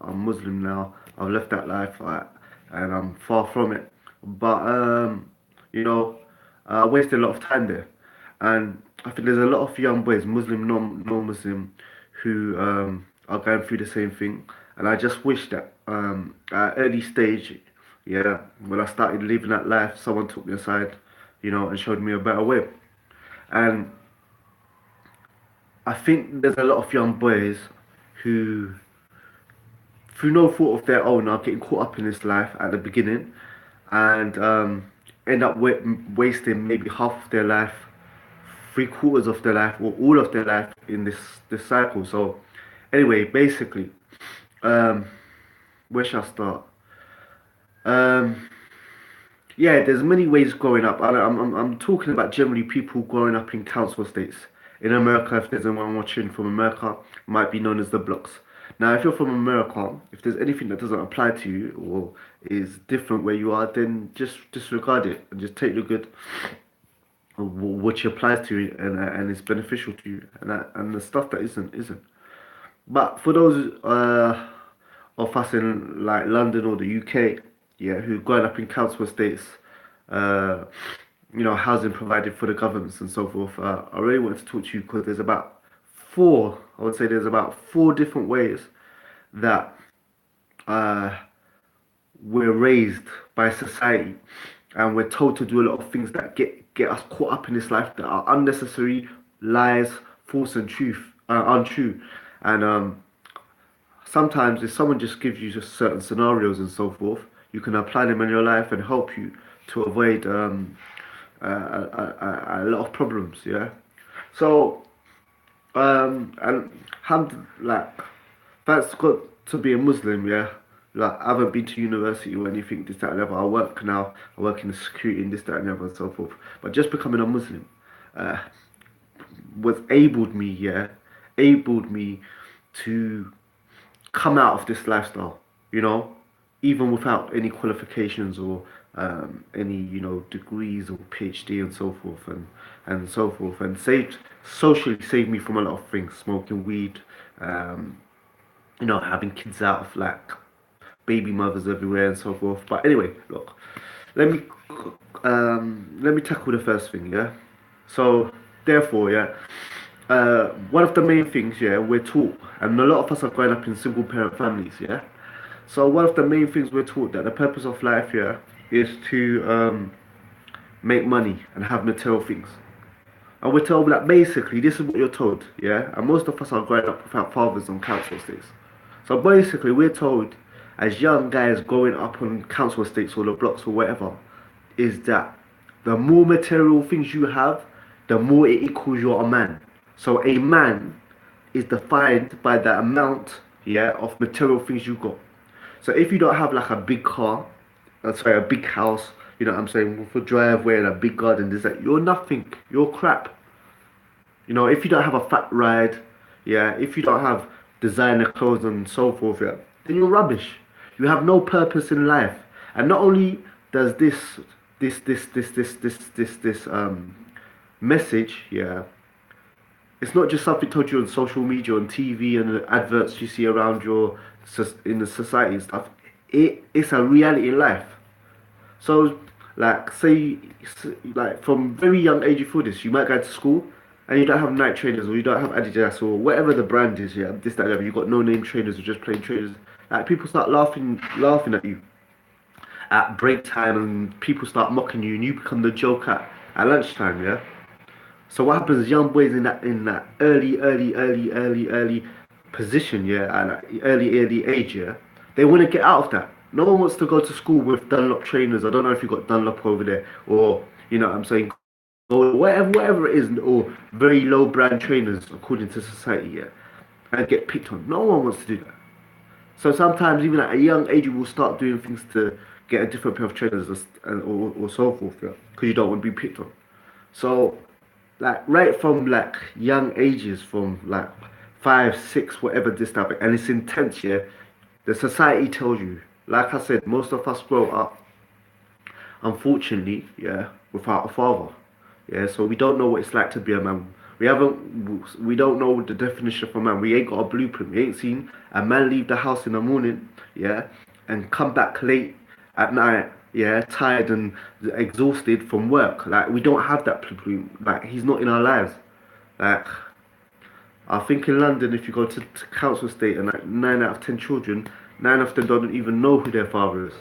I'm Muslim now. I've left that life, and I'm far from it. But you know, I wasted a lot of time there, and I think there's a lot of young boys, Muslim, non-Muslim, who are going through the same thing. And I just wish that at early stage, yeah, when I started living that life, someone took me aside, and showed me a better way. And I think there's a lot of young boys who, through no fault of their own, are getting caught up in this life at the beginning and end up wasting maybe half of their life, three quarters of their life, or all of their life in this cycle. So, anyway, basically, um, where should I start? Um, Yeah, there's many ways growing up. I'm talking about generally people growing up in council estates. In America, if there's anyone watching from America, it might be known as the blocks. Now, if you're from America, if there's anything that doesn't apply to you or is different where you are, then just disregard it and just take the good, which applies to you and is beneficial to you, and the stuff that isn't. But for those of us in like London or the UK, yeah, who growing up in council estates, uh, housing provided for the governments and so forth. I really wanted to talk to you because I would say there's about four different ways that uh, we're raised by society, and we're told to do a lot of things that get us caught up in this life that are unnecessary, lies, false and untrue, and sometimes if someone just gives you just certain scenarios and so forth, you can apply them in your life and help you to avoid a lot of problems. Yeah. So and like that's got to be a Muslim. Yeah. Like I haven't been to university or anything this that and other. I work now. I work in the security in this that and the other and so forth. But just becoming a Muslim uh, was abled me to come out of this lifestyle, you know, even without any qualifications or any, degrees or PhD and so forth and so forth, and saved me from a lot of things, smoking weed, um, having kids out of like baby mothers everywhere and so forth. But anyway, look, let me let me tackle the first thing, yeah. So therefore, yeah, one of the main things, yeah, we're taught, and a lot of us are growing up in single parent families, yeah. So one of the main things we're taught that the purpose of life, yeah, is to make money and have material things. And we're told that basically this is what you're told, yeah. And most of us are growing up without fathers on council estates. So basically, we're told as young guys growing up on council estates or the blocks or whatever, is that the more material things you have, the more it equals you're a man. So a man is defined by the amount, yeah, of material things you got. So if you don't have like a big car, sorry, a big house, you know what I'm saying, with a driveway and a big garden, this that, you're nothing. You're crap. If you don't have a fat ride, yeah, if you don't have designer clothes and so forth, yeah, then you're rubbish. You have no purpose in life. And not only does this message, yeah, it's not just something told you on social media, on TV, and the adverts you see around in the society and stuff. It's a reality in life. So, like, like from very young age, you feel this. You might go to school and you don't have night trainers, or you don't have Adidas, or whatever the brand is. Yeah, this that, and the other. You got no name trainers or just plain trainers. Like people start laughing at you at break time, and people start mocking you, and you become the joke at lunchtime. Yeah. So what happens? Young boys in that early position, yeah, and early age, yeah, they want to get out of that. No one wants to go to school with Dunlop trainers. I don't know if you got Dunlop over there, or what I'm saying, or whatever it is, or very low brand trainers according to society, yeah, and get picked on. No one wants to do that. So sometimes even at a young age, you will start doing things to get a different pair of trainers or so forth, yeah, because you don't want to be picked on. So like right from like young ages, from like 5, 6, whatever this type, and it's intense. Yeah, the society tells you. Like I said, most of us grow up, unfortunately, yeah, without a father. Yeah, so we don't know what it's like to be a man. We don't know the definition of a man. We ain't got a blueprint. We ain't seen a man leave the house in the morning, yeah, and come back late at night, yeah, tired and exhausted from work. Like we don't have that blueprint. Like he's not in our lives. Like I think in London, if you go to council estate and like 9 out of 10 children, 9 of them don't even know who their father is.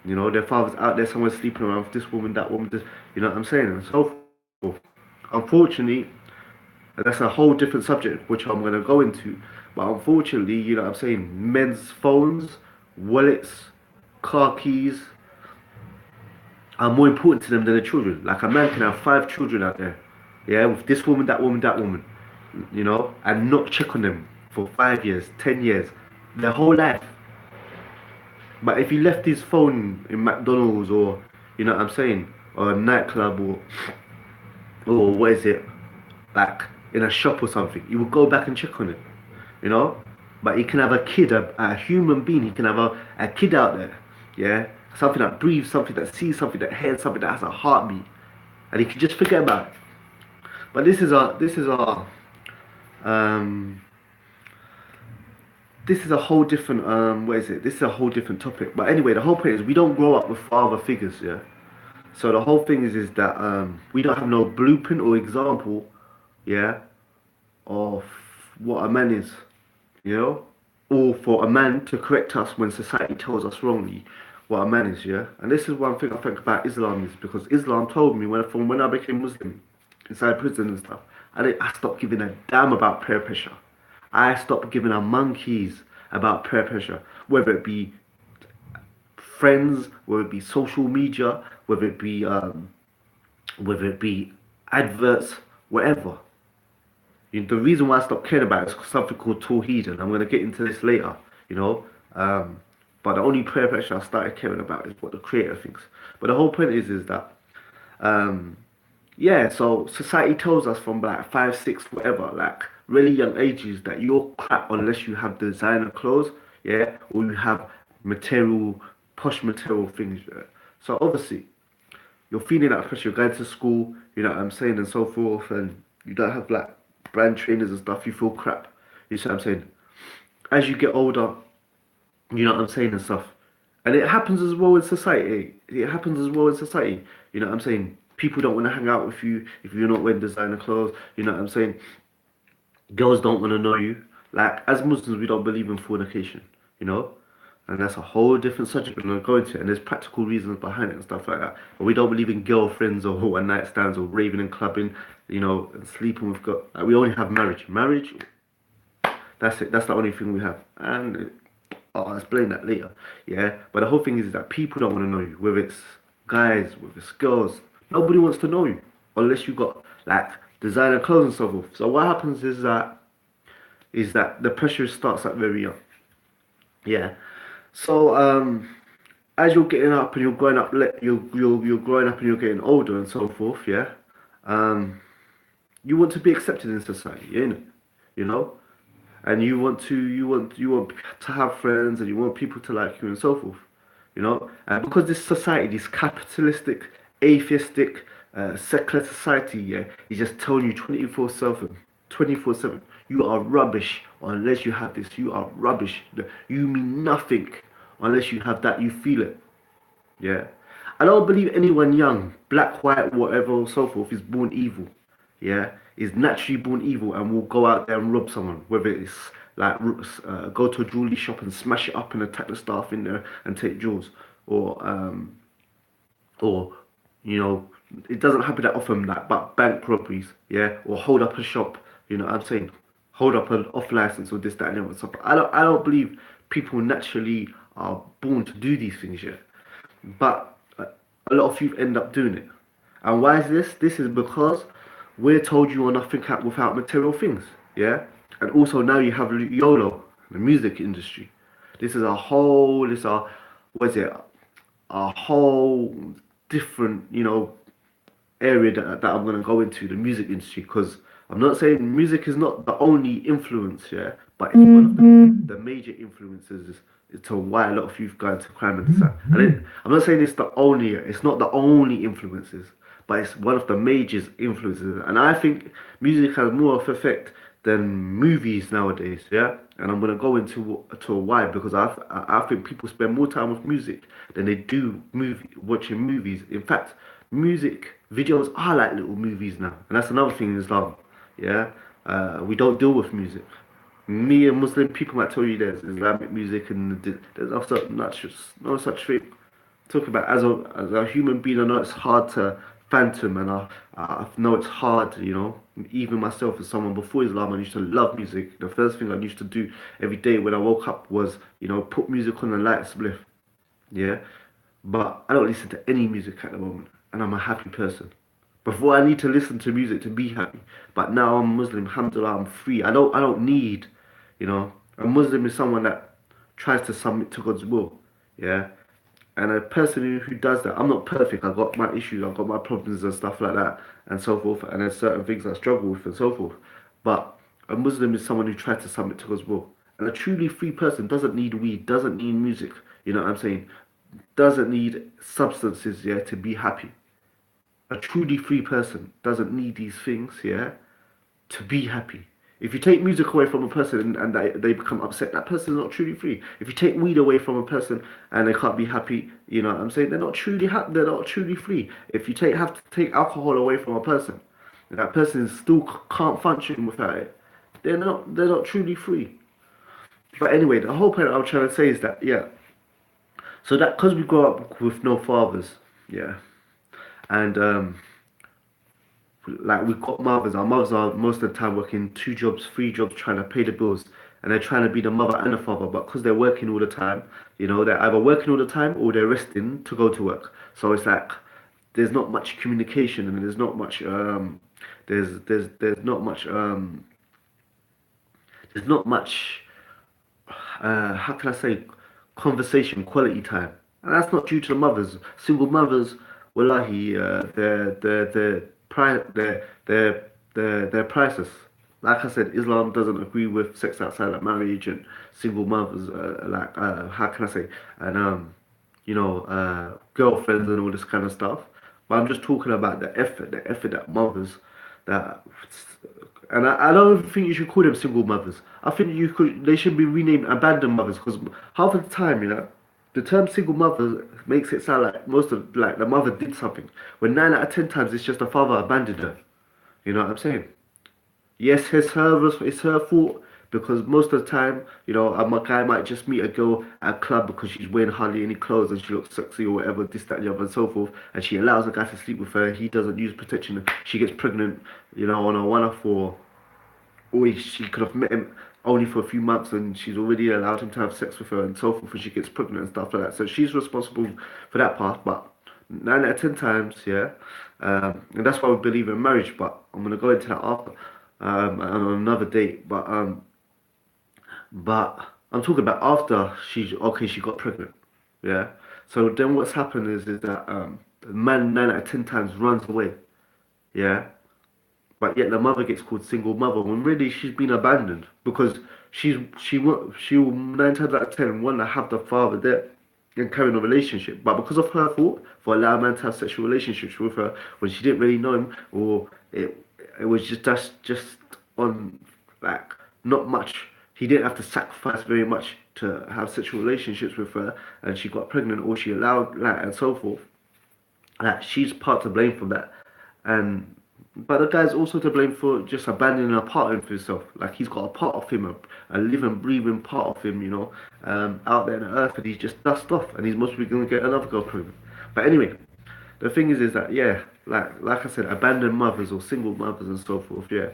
You know, their father's out there somewhere sleeping around with this woman, that woman, this, you know what I'm saying, and so forth. Unfortunately, and that's a whole different subject, which I'm going to go into. But unfortunately, you know what I'm saying, men's phones, wallets, car keys are more important to them than the children. Like a man can have 5 children out there, yeah, with this woman, that woman, that woman, you know, and not check on them for 5 years, 10 years, their whole life. But if he left his phone in McDonald's or, you know what I'm saying, or a nightclub or what is it, like in a shop or something, you would go back and check on it, you know. But he can have a kid, a human being. He can have a kid out there, yeah, something that breathes, something that sees, something that hears, something that has a heartbeat, and he can just forget about it. But um, this is a whole different what is it? This is a whole different topic. But anyway, the whole point is we don't grow up with father figures, yeah. So the whole thing is that we don't have no blueprint or example, yeah, of what a man is, you know, or for a man to correct us when society tells us wrongly what a man is, yeah. And this is one thing I think about Islam is because Islam told me from when I became Muslim inside prison and stuff, I stopped giving a damn about peer pressure. I stopped giving a monkeys about peer pressure, whether it be friends, whether it be social media, whether it be adverts, whatever. The reason why I stopped caring about it is something called Tawheed, and I'm going to get into this later, you know. But the only prayer pressure I started caring about is what the creator thinks. But the whole point is that, yeah, so society tells us from like 5, 6, whatever, like really young ages that you're crap unless you have designer clothes, yeah, or you have material, posh material things, yeah. So obviously, you're feeling that pressure, you're going to school, you know what I'm saying, and so forth, and you don't have like brand trainers and stuff, you feel crap. You see what I'm saying? As you get older, you know what I'm saying, and stuff. And it happens as well in society. It happens as well in society. You know what I'm saying? People don't want to hang out with you if you're not wearing designer clothes. You know what I'm saying? Girls don't want to know you. Like, as Muslims, we don't believe in fornication, you know? And that's a whole different subject we're going to go into. And there's practical reasons behind it and stuff like that. But we don't believe in girlfriends or one night stands or raving and clubbing, you know, and sleeping with girls. Like, we only have marriage. Marriage, that's it. That's the only thing we have. And I'll explain that later. Yeah. But the whole thing is that people don't want to know you, whether it's guys, whether it's girls. Nobody wants to know you unless you got like designer clothes and so forth. So what happens is that the pressure starts at very young. Yeah. So as you're getting up and you're growing up, you're growing up and you're getting older and so forth. Yeah. Um, you want to be accepted in society, yeah, innit? You know, and you want to have friends and you want people to like you and so forth. You know, and because this society, this capitalistic, atheistic, secular society, yeah, is just telling you 24/7, 24/7, you are rubbish unless you have this. You are rubbish. You mean nothing unless you have that. You feel it. Yeah. I don't believe anyone young, black, white, whatever, so forth, is born evil. Yeah. Is naturally born evil and will go out there and rob someone, whether it's like go to a jewelry shop and smash it up and attack the staff in there and take jewels, or or you know, it doesn't happen that often, like but bank robberies, yeah, or hold up a shop, you know what I'm saying, hold up an off license or this, that, and the other stuff. I don't believe people naturally are born to do these things, yeah, but a lot of you end up doing it. And why is this? This is because we're told you are nothing without material things, yeah, and also now you have YOLO, the music industry. This is a whole, this a, what is it? A whole different, you know, area that I'm going to go into, the music industry, because I'm not saying music is not the only influence, yeah, but it's one of the major influences is to why a lot of youth go into crime and this. And I'm not saying it's not the only influences, but it's one of the major influences. And I think music has more of effect than movies nowadays. Yeah, and I'm gonna go into why because I think people spend more time with music than they do watching movies. In fact, music videos are like little movies now, and that's another thing in Islam. Yeah, we don't deal with music. Me and Muslim people might tell you there's Islamic music and there's no such thing. Talk about as a human being, I know it's hard to phantom, and I know it's hard. Even myself as someone before Islam, I used to love music. The first thing I used to do every day when I woke up was put music on the light spliff. Yeah, but I don't listen to any music at the moment, and I'm a happy person. Before I need to listen to music to be happy, but now I'm Muslim. Alhamdulillah, I'm free. I don't need, a Muslim is someone that tries to submit to God's will. Yeah, and a person who does that, I'm not perfect. I've got my issues, I've got my problems and stuff like that, and so forth. And there's certain things I struggle with and so forth. But a Muslim is someone who tries to submit to God's will. And a truly free person doesn't need weed, doesn't need music. You know what I'm saying? Doesn't need substances, yeah, to be happy. A truly free person doesn't need these things, yeah, to be happy. If you take music away from a person and they become upset, that person is not truly free. If you take weed away from a person and they can't be happy, you know what I'm saying? They're not truly happy, they're not truly free. If you have to take alcohol away from a person, and that person still can't function without it, they're not truly free. But anyway, the whole point I'm trying to say is that, yeah, so that because we grow up with no fathers, yeah, and like we've got mothers. Our mothers are most of the time working two jobs, three jobs, trying to pay the bills, and they're trying to be the mother and the father. But because they're working all the time, they're either working all the time or they're resting to go to work. So it's like there's not much communication and there's not much there's not much how can I say, conversation, quality time. And that's not due to the mothers. Single mothers, wallahi, they're priceless. Like I said, Islam doesn't agree with sex outside of marriage and single mothers, how can I say, and girlfriends and all this kind of stuff. But I'm just talking about the effort that mothers that and I don't even think you should call them single mothers. I think they should be renamed abandoned mothers because half of the time, the term single mother makes it sound like most of like the mother did something. When 9 out of 10 times it's just the father abandoned her. You know what I'm saying? Yes, it's her fault because most of the time, a guy might just meet a girl at a club because she's wearing hardly any clothes and she looks sexy or whatever, this, that, and the other, and so forth, and she allows a guy to sleep with her. He doesn't use protection. She gets pregnant, on a one-off or she could have met him only for a few months and she's already allowed him to have sex with her and so forth, and she gets pregnant and stuff like that. So she's responsible for that part, but 9 out of 10 times, yeah, and that's why we believe in marriage. But I'm gonna go into that after, on another date. But I'm talking about after she got pregnant, yeah. So then what's happened is that the man 9 out of 10 times runs away, yeah. But yet the mother gets called single mother when really she's been abandoned because she will 9 times out of 10 want to have the father there and carry on a relationship. But because of her fault for allowing man to have sexual relationships with her when she didn't really know him, or it was just on like not much. He didn't have to sacrifice very much to have sexual relationships with her, and she got pregnant, or she allowed like and so forth. Like she's part to blame for that, and but the guy's also to blame for just abandoning a part of himself. Like he's got a part of him, a living, breathing part of him, out there on the earth, and he's just dust off, and he's most probably gonna get another girl pregnant. But anyway, the thing is that yeah, like I said, abandoned mothers or single mothers and so forth, yeah,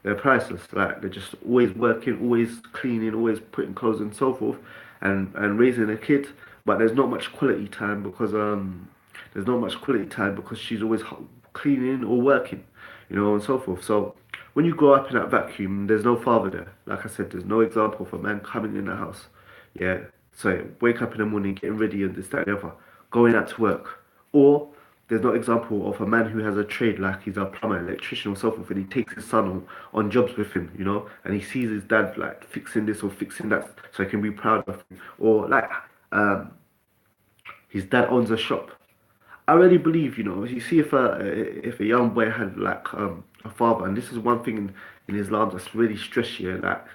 they're priceless. Like they're just always working, always cleaning, always putting clothes and so forth, and raising a kid. But there's not much quality time because she's always cleaning or working, and so forth. So when you grow up in that vacuum, there's no father there. Like I said, there's no example of a man coming in the house. Yeah. So wake up in the morning, getting ready and this, that, and the other, going out to work. Or there's no example of a man who has a trade like he's a plumber, electrician or so forth, and he takes his son on jobs with him, and he sees his dad like fixing this or fixing that so he can be proud of him. Or like um, his dad owns a shop. I really believe, you see, if a young boy had like a father, and this is one thing in Islam that's really stressed here, like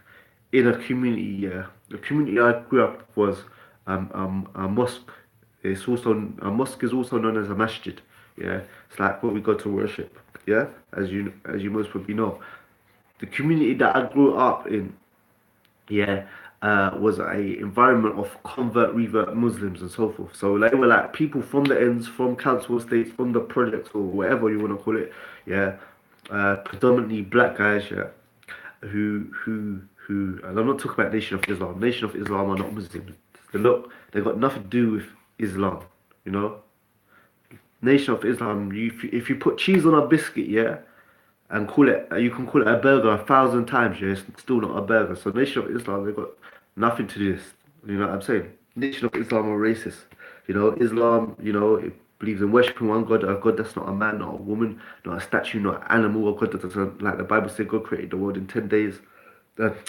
in a community, yeah, the community I grew up was a mosque. It's also a mosque is also known as a masjid. Yeah, it's like where we go to worship. Yeah, as you most probably know, the community that I grew up in, yeah, was a environment of convert, revert Muslims and so forth. So they were like people from the ends, from council estates, from the projects or whatever you want to call it. Yeah, predominantly black guys. Yeah, and I'm not talking about Nation of Islam. Nation of Islam are not Muslims. They got nothing to do with Islam. You know, Nation of Islam. If you put cheese on a biscuit, yeah, and you can call it a burger 1,000 times, yeah, it's still not a burger. So Nation of Islam, they've got nothing to do with this. You know what I'm saying? Nation of Islam are racist. Islam, it believes in worshiping one God, a God that's not a man, not a woman, not a statue, not an animal, a God that doesn't, like the Bible says, God created the world in 10 days.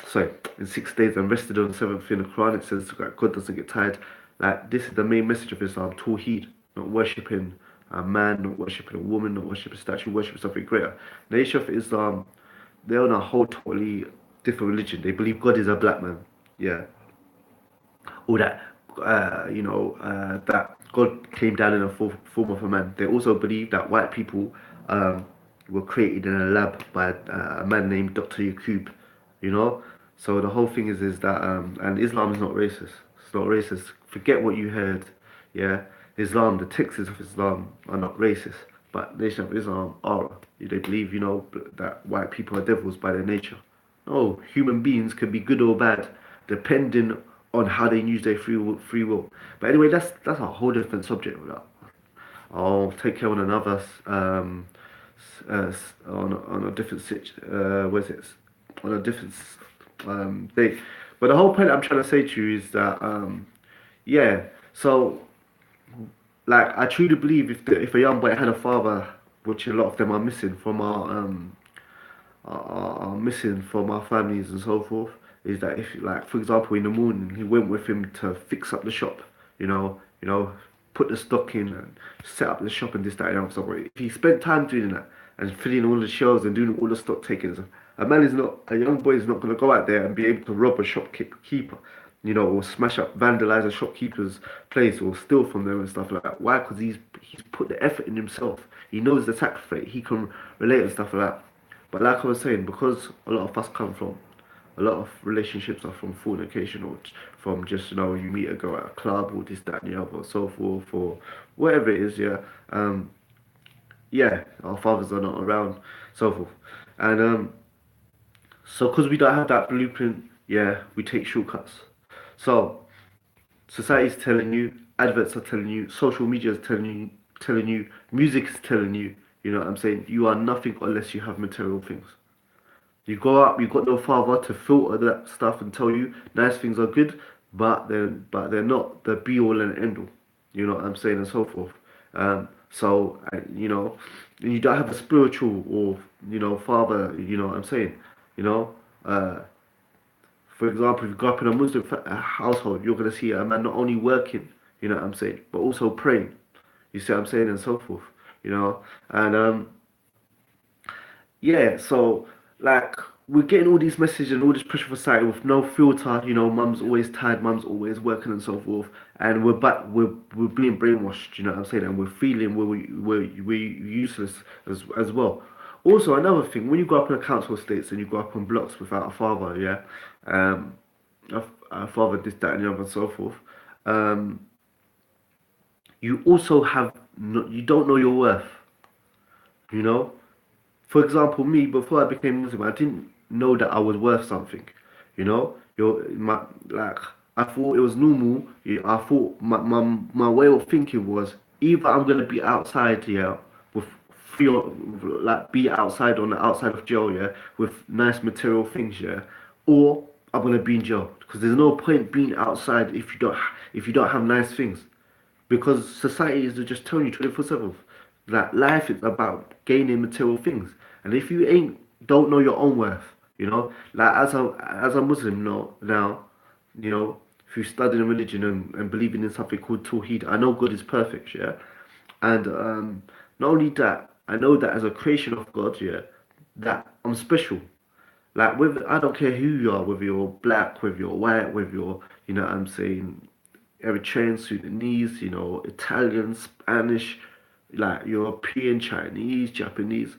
Sorry, in 6 days and rested on the seventh. In the Quran, it says that God doesn't get tired. Like, this is the main message of Islam, Tawheed, not worshipping a man, not worshipping a woman, not worshipping a statue, worshipping something greater. The Nation of Islam, they're on a whole totally different religion. They believe God is a black man. Yeah. Or that God came down in a form of a man. They also believe that white people were created in a lab by a man named Dr. Yaqub, you know. So the whole thing is that and Islam is not racist. It's not racist. Forget what you heard. Yeah, Islam, the texts of Islam are not racist, but Nation of Islam are. They believe, that white people are devils by their nature. No, human beings can be good or bad, depending on how they use their free will. But anyway, that's a whole different subject. I'll take care on another on a different what's it on a different day. But the whole point I'm trying to say to you is that yeah. So like I truly believe if a young boy had a father, which a lot of them are missing from are missing from our families and so forth, is that if like for example in the morning he went with him to fix up the shop, put the stock in and set up the shop and this, that, and other. So if he spent time doing that and filling all the shelves and doing all the stock takings, a young boy is not going to go out there and be able to rob a shopkeeper, or smash up, vandalize a shopkeeper's place or steal from them and stuff like that. Why? Because he's put the effort in himself. He knows the sacrifice. He can relate and stuff like that. But like I was saying, because a lot of us come from, a lot of relationships are from fornication or from just, you meet a girl at a club or this, that, and the other, so forth, or whatever it is, yeah. Yeah, our fathers are not around, so forth. And so because we don't have that blueprint, yeah, we take shortcuts. So society's telling you, adverts are telling you, social media is telling you, music is telling you, you know what I'm saying? You are nothing unless you have material things. You go up, you've got no father to filter that stuff and tell you nice things are good, but they're not the be all and end all. You know what I'm saying, and so forth. And you don't have a spiritual or father. You know what I'm saying. You know, uh, for example, if you grow up in a Muslim household, you're gonna see a man not only working. You know what I'm saying, but also praying. You see what I'm saying, and so forth. And yeah, so like we're getting all these messages and all this pressure from society with no filter. Mum's always tired, mum's always working and so forth, and we're being brainwashed. You know what I'm saying? And we're feeling we're useless as well. Also, another thing, when you grow up in a council estates and you grow up on blocks without a father, yeah, um, a father this, that, and the other, and so forth, um, you also have no, you don't know your worth. You know, for example, me before I became Muslim, I didn't know that I was worth something. Like I thought it was normal. I thought my way of thinking was either I'm gonna be outside, yeah, with free, like be outside on the outside of jail, yeah, with nice material things, yeah, or I'm gonna be in jail because there's no point being outside if you don't have nice things because society is just telling you 24/7 that life is about gaining material things, and if you ain't don't know your own worth, like as a Muslim now, through studying religion and believing in something called Tawheed, I know God is perfect, yeah, And not only that, I know that as a creation of God, yeah, that I'm special. Like with I don't care who you are, whether you're black, whether you're white, whether you're, you know what I'm saying, Eritrean, Sudanese, you know, Italian, Spanish, like European, Chinese, Japanese.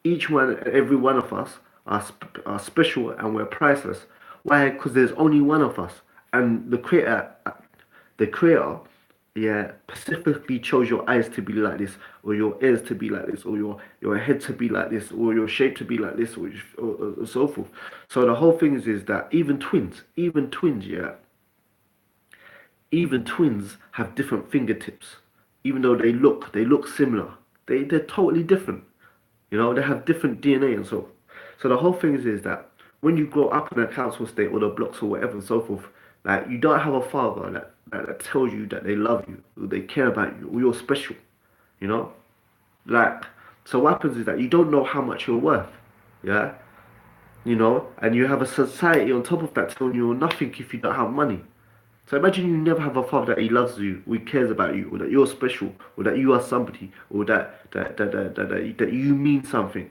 Each one, every one of us are special and we're priceless. Why? Because there's only one of us, and the creator, yeah, specifically chose your eyes to be like this, or your ears to be like this, or your head to be like this, or your shape to be like this, or so forth. So the whole thing is that even twins, yeah, even twins have different fingertips, even though they look similar. They're totally different. You know, they have different DNA and so. So the whole thing is that when you grow up in a council estate or the blocks or whatever and so forth, like you don't have a father that tells you that they love you, or they care about you, or you're special. You know, like so what happens is that you don't know how much you're worth. Yeah, you know, and you have a society on top of that telling you you're nothing if you don't have money. So imagine you never have a father that he loves you, or he cares about you, or that you're special, or that you are somebody, or that you mean something.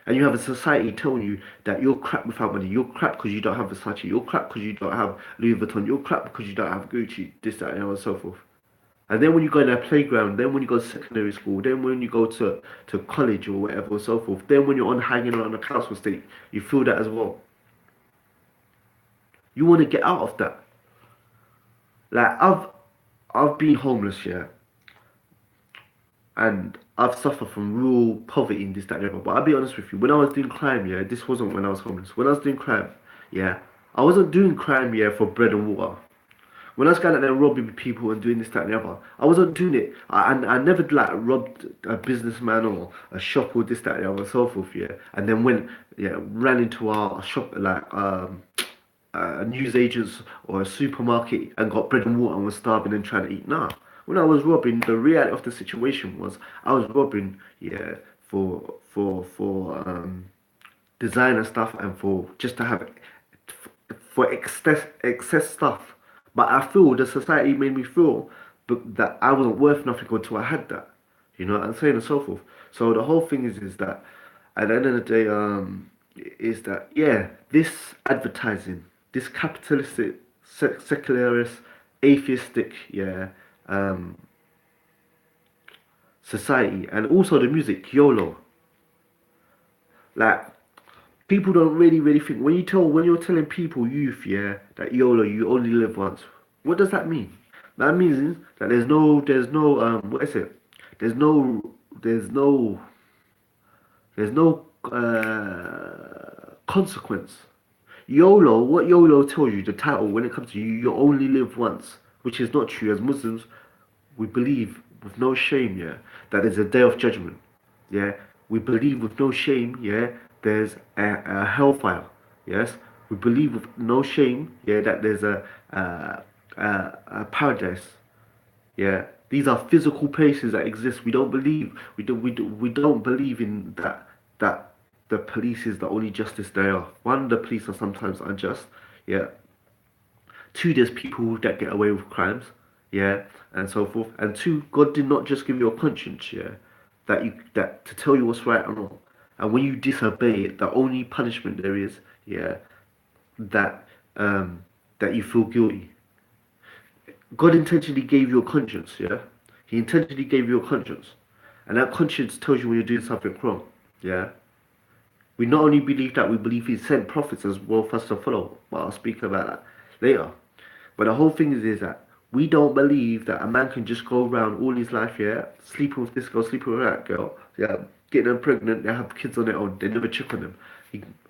And you have a society telling you that you're crap without money. You're crap because you don't have Versace. You're crap because you don't have Louis Vuitton. You're crap because you don't have Gucci, this, that, and so forth. And then when you go in a playground, then when you go to secondary school, then when you go to college or whatever or so forth, then when you're on hanging around the council estate, you feel that as well. You want to get out of that. Like I've been homeless, yeah, and I've suffered from real poverty in this, that, and the other. But I'll be honest with you, when I was doing crime, yeah, this wasn't when I was homeless. When I was doing crime, yeah, I wasn't doing crime, yeah, for bread and water. When I was going out there robbing people and doing this, that, and the other, I wasn't doing it. I never like robbed a businessman or a shop or this, that, and the other, and so forth, yeah. And then went, yeah, ran into our shop, like a newsagents or a supermarket and got bread and water and was starving and trying to eat. Nah, when I was robbing, the reality of the situation was I was robbing, yeah, for designer stuff and for just to have for excess stuff. But I feel the society made me feel that I wasn't worth nothing until I had that. You know what I'm saying, and so forth. So the whole thing is that at the end of the day, is that yeah, this advertising, this capitalistic, secularist, atheistic, yeah, um, society, and also the music, YOLO. Like people don't really think when you're telling people, youth, yeah, that YOLO, you only live once. What does that mean? That means that there's no what is it? There's no there's no there's no consequence. YOLO, what YOLO tells you, the title, when it comes to you, you only live once, which is not true. As Muslims, we believe with no shame, yeah, that there's a day of judgment. Yeah, we believe with no shame, yeah, there's a hellfire. Yes, we believe with no shame, yeah, that there's a paradise. Yeah, these are physical places that exist. We don't believe in that the police is the only justice there are. One, the police are sometimes unjust. Yeah. Two, there's people that get away with crimes. Yeah, and so forth. And two, God did not just give you a conscience. Yeah, that to tell you what's right and wrong. And when you disobey it, the only punishment there is, yeah, that that you feel guilty. God intentionally gave you a conscience, yeah? He intentionally gave you a conscience. And that conscience tells you when you're doing something wrong, yeah? We not only believe that, we believe He sent prophets as well for us to follow. But I'll speak about that later. But the whole thing is that we don't believe that a man can just go around all his life, yeah, sleeping with this girl, sleeping with that girl, yeah, getting them pregnant, they have kids on their own, they never check on them.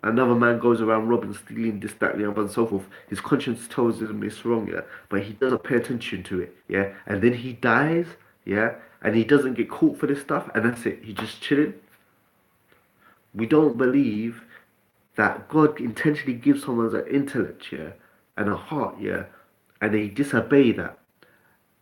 Another man goes around robbing, stealing, this, that, the other, and so forth. His conscience tells him it's wrong, yeah, but he doesn't pay attention to it, yeah, and then he dies, yeah, and he doesn't get caught for this stuff, and that's it. He's just chilling. We don't believe that God intentionally gives someone an intellect, yeah, and a heart, yeah, and they disobey that,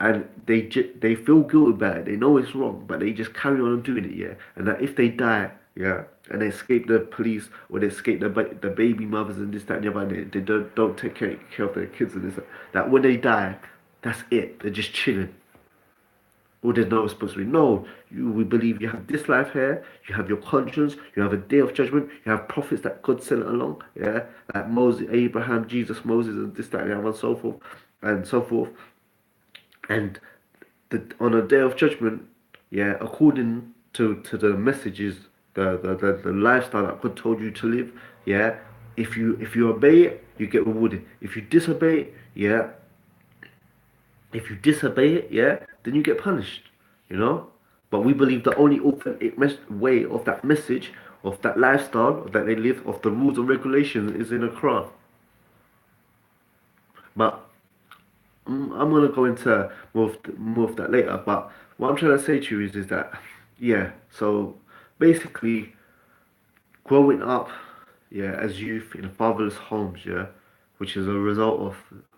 and they feel guilty about it. They know it's wrong, but they just carry on doing it, yeah. And that if they die, yeah, and they escape the police or they escape the baby mothers and this, that, and the other, and they don't take care of their kids and this, that when they die, that's it. They're just chilling. or there's no responsibility. No, we believe you have this life here, you have your conscience, you have a day of judgment, you have prophets that God sent along, yeah, like Moses, Abraham, Jesus, Moses, and this, that, and the other, and so forth, and so forth. And on a day of judgment, yeah, according to the messages, the lifestyle that God told you to live, yeah, if you obey it, you get rewarded. If you disobey it, yeah, if you disobey it, yeah, then you get punished, you know. But we believe the only authentic way of that message, of that lifestyle that they live, of the rules and regulations, is in the Quran. But I'm gonna go into more of that later. But what I'm trying to say to you is that, yeah. So basically, growing up, yeah, as youth in fatherless homes, yeah, which is a result of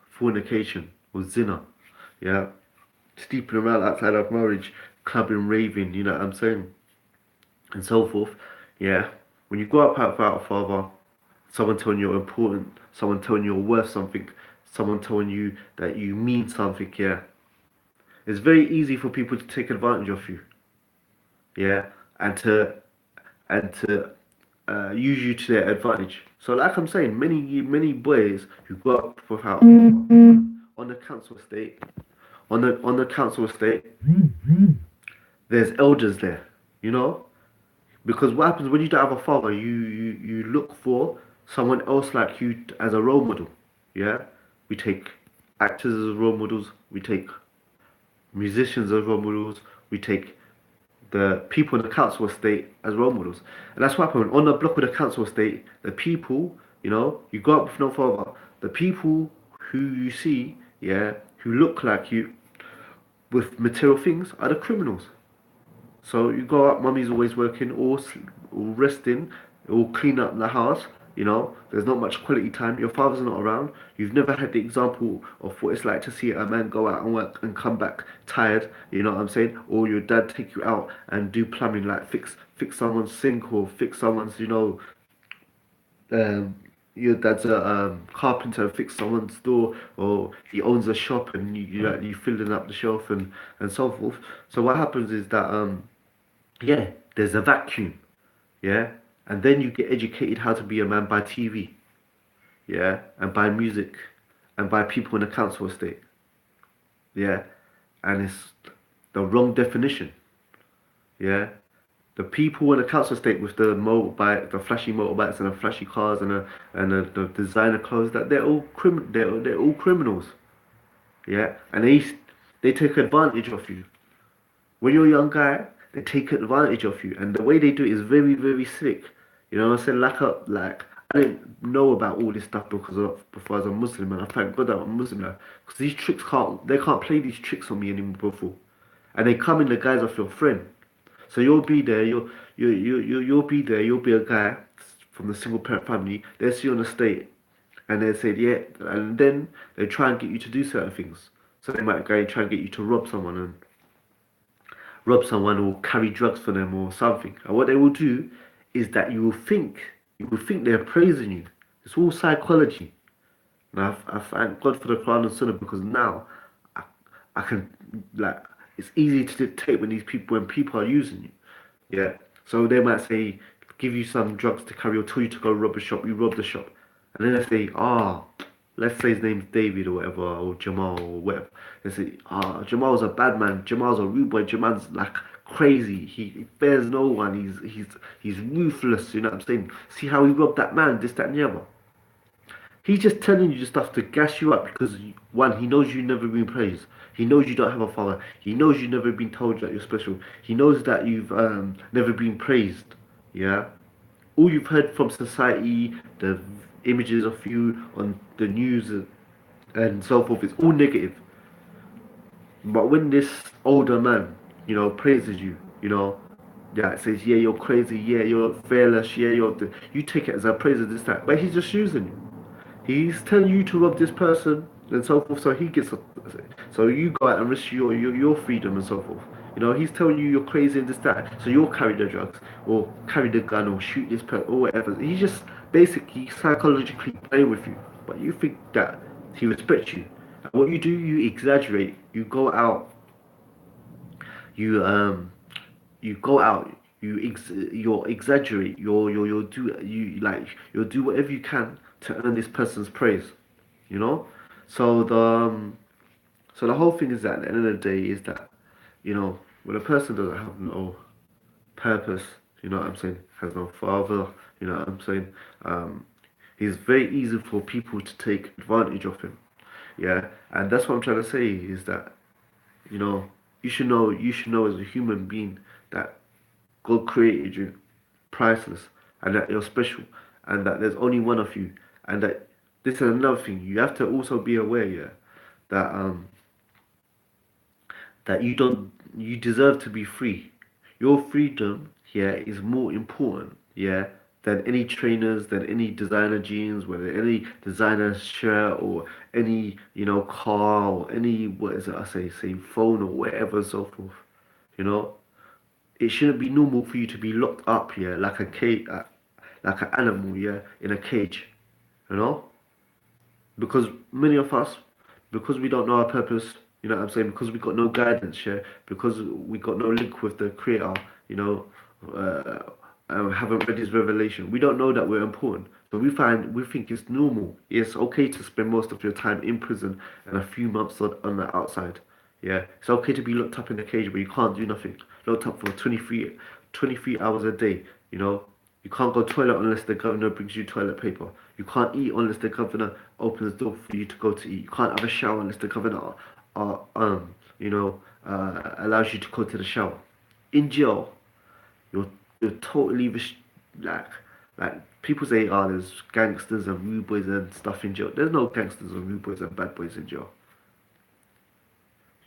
fornication or zina, yeah, sleeping around outside of marriage, clubbing, raving, you know what I'm saying, and so forth, yeah. When you grow up without a father, someone telling you you're important, someone telling you you're worth something, someone telling you that you mean something, yeah, it's very easy for people to take advantage of you, yeah, and to use you to their advantage. So, like I'm saying, many boys who grow up without on the council estate, on the council estate, there's elders there, you know, because what happens when you don't have a father, you look for someone else like you as a role model, yeah. We take actors as role models, we take musicians as role models, we take the people in the council estate as role models. And that's what happened on the block of the council estate. The people, you know, you go up with no father. The people who you see, yeah, who look like you with material things are the criminals. So you go up, mummy's always working or resting or clean up the house. You know, there's not much quality time. Your father's not around. You've never had the example of what it's like to see a man go out and work and come back tired. You know what I'm saying? Or your dad take you out and do plumbing, like fix someone's sink or fix someone's, um, your dad's a carpenter, fix someone's door, or he owns a shop and you filling up the shelf and so forth. So what happens is that yeah, there's a vacuum, yeah, and then you get educated how to be a man by TV, yeah, and by music, and by people in the council estate, yeah, and it's the wrong definition, yeah. The people in the council estate with the motorbike, the flashy motorbikes and the flashy cars and the designer clothes, that they're all criminals, yeah, and they take advantage of you. When you're a young guy, they take advantage of you, and the way they do it is very, very sick. You know what I'm saying? Like I didn't know about all this stuff before I was a Muslim, and I thank God that I'm Muslim now, because these tricks can't play these tricks on me anymore before, and they come in the guise of your friend. So you'll be there, you'll be there, you'll be a guy from the single parent family. They see you on the state, and they say yeah, and then they try and get you to do certain things. So they might go and try and get you to rob someone or carry drugs for them or something. And what they will do is that you will think they're praising you. It's all psychology. And I thank God for the Quran and Sunnah because now I, I can like it's easy to detect when people are using you. Yeah. So they might say, give you some drugs to carry or tell you to go rob a shop, you rob the shop. And then they say, let's say his name's David or whatever, or Jamal or whatever. They say, Jamal's a bad man, Jamal's a rude boy, Jamal's like crazy, he fears no one, he's ruthless, you know what I'm saying? See how he robbed that man, this, that, and the other. He's just telling you stuff to gas you up because one, he knows you've never been praised. He knows you don't have a father. He knows you've never been told that you're special. He knows that you've never been praised. Yeah, all you've heard from society, the images of you on the news and so forth, is all negative. But when this older man, praises you, yeah, it says, yeah, you're crazy, yeah, you're fearless, yeah, you take it as a praise of this, that. But he's just using you. He's telling you to rob this person and so forth, so he gets. So you go out and risk your freedom and so forth. He's telling you you're crazy and this that, so you'll carry the drugs or carry the gun or shoot this person or whatever. He's just basically psychologically playing with you, but you think that he respects you. And what you do, you exaggerate. You go out You you go out, you exaggerate, you'll do you'll do whatever you can to earn this person's praise, you know. So the whole thing is that at the end of the day is that, when a person doesn't have no purpose, you know what I'm saying, has no father, you know what I'm saying, um, it's very easy for people to take advantage of him. Yeah, and that's what I'm trying to say is that, you know, you should know as a human being that God created you priceless, and that you're special, and that there's only one of you, and that this is another thing you have to also be aware, yeah, that that you deserve to be free. Your freedom here is more important, yeah, than any trainers, than any designer jeans, whether any designer shirt or any, car or any, what is it I say phone or whatever and so forth. You know, it shouldn't be normal for you to be locked up here like a cage, like an animal, yeah, in a cage. You know, because many of us, because we don't know our purpose, you know what I'm saying, because we got no guidance, yeah, because we got no link with the creator, you know, haven't read his revelation, we don't know that we're important. So we think it's normal, it's okay to spend most of your time in prison and a few months on the outside. Yeah, it's okay to be locked up in a cage where you can't do nothing, locked up for 23 hours a day, you know. You can't go toilet unless the governor brings you toilet paper. You can't eat unless the governor opens the door for you to go to eat. You can't have a shower unless the governor, allows you to go to the shower. In jail, you're you're totally like like people say, oh, there's gangsters and rude boys and stuff in jail. There's no gangsters and rude boys and bad boys in jail.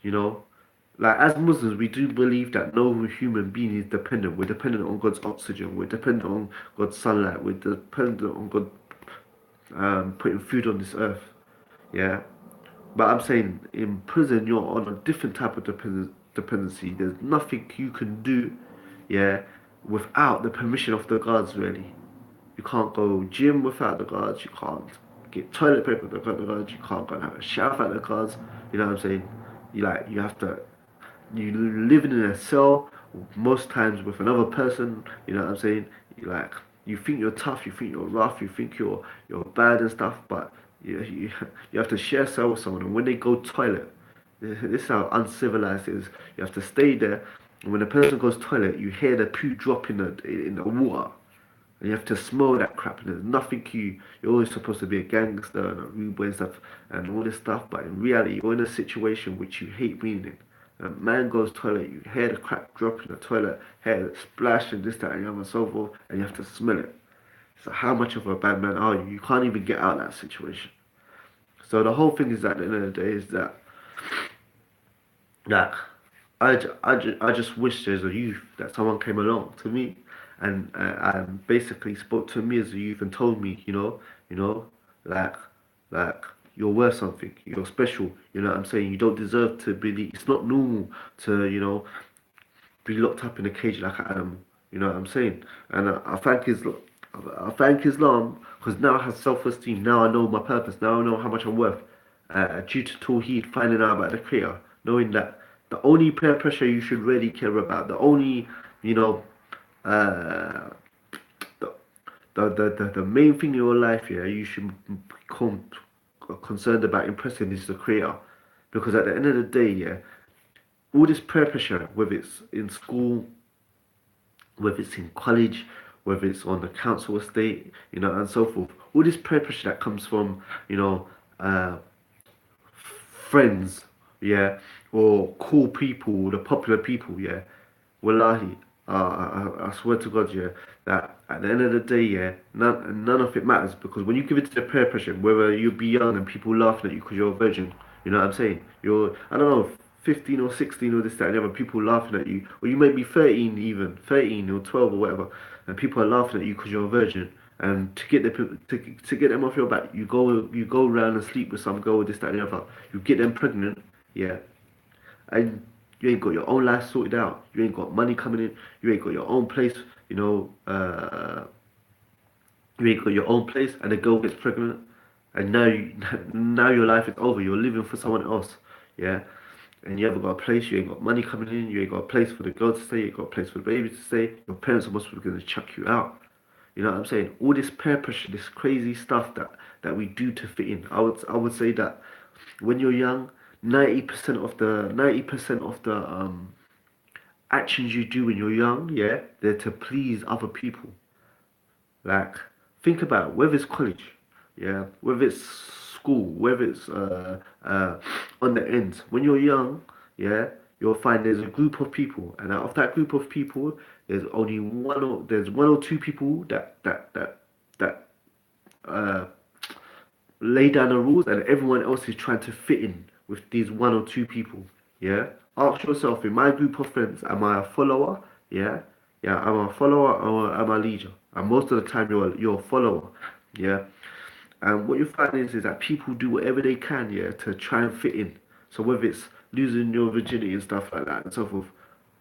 You know, like as Muslims, we do believe that no human being is dependent. We're dependent on God's oxygen. We're dependent on God's sunlight. We're dependent on God putting food on this earth. Yeah, but I'm saying in prison you're on a different type of dependency. There's nothing you can do, yeah, without the permission of the guards. Really, you can't go gym without the guards. You can't get toilet paper without the guards. You can't go and have a shower without the guards. You know what I'm saying? You have to you living in a cell most times with another person. You know what I'm saying? You think you're tough, you think you're rough, you think you're bad and stuff, but you have to share a cell with someone. And when they go toilet, this is how uncivilized it is. You have to stay there, and when the person goes toilet, you hear the poo drop in the water. And you have to smell that crap, and there's nothing you're always supposed to be a gangster and a rude boy and stuff and all this stuff, but in reality you're in a situation which you hate being in. A man goes toilet, you hear the crap drop in the toilet, hear it splash and this, that and the other and so forth, and you have to smell it. So how much of a bad man are you? You can't even get out of that situation. So the whole thing is that at the end of the day is that I just wish there's a youth that someone came along to me and basically spoke to me as a youth and told me, you know, like like you're worth something, you're special. You know what I'm saying? You don't deserve to be. It's not normal to be locked up in a cage like an animal. You know what I'm saying? And I thank Islam because now I have self-esteem. Now I know my purpose. Now I know how much I'm worth. Due to Tawheed, finding out about the Creator, knowing that the only peer pressure you should really care about, the only, you know, uh, the, the main thing in your life, yeah, you should become concerned about impressing is the Creator, because at the end of the day, yeah, all this peer pressure, whether it's in school, whether it's in college, whether it's on the council estate, and so forth. All this peer pressure that comes from, uh, friends, yeah, or cool people, the popular people, yeah. Wallahi, I swear to God, yeah, that at the end of the day, yeah, none of it matters because when you give it to the peer pressure, whether you be young and people laughing at you because you're a virgin, you know what I'm saying? I don't know, 15 or 16 or this, that, and the other, people laughing at you, or you may be 13 even, 13 or 12 or whatever, and people are laughing at you because you're a virgin. And to get them off your back, you go around and sleep with some girl, this, that, and the other. You get them pregnant, yeah, and you ain't got your own life sorted out. You ain't got money coming in. You ain't got your own place. You ain't got your own place, and the girl gets pregnant, and now now your life is over. You're living for someone else. Yeah. and you haven't got a place, you ain't got money coming in, you ain't got a place for the girl to stay, you ain't got a place for the baby to stay, your parents are most probably going to chuck you out. You know what I'm saying? All this peer pressure, this crazy stuff that we do to fit in. I would say that when you're young, 90% of the actions you do when you're young, yeah, they're to please other people. Like, think about it, whether it's college, yeah, whether it's school, whether it's on the ends. When you're young, yeah, you'll find there's a group of people, and out of that group of people, there's one or two people that uh, lay down the rules, and everyone else is trying to fit in with these one or two people. Yeah. Ask yourself, in my group of friends, am I a follower? Yeah. Yeah. I'm a follower or am I a leader? And most of the time, you're a follower. Yeah. And what you find is that people do whatever they can, yeah, to try and fit in. So whether it's losing your virginity and stuff like that and so forth.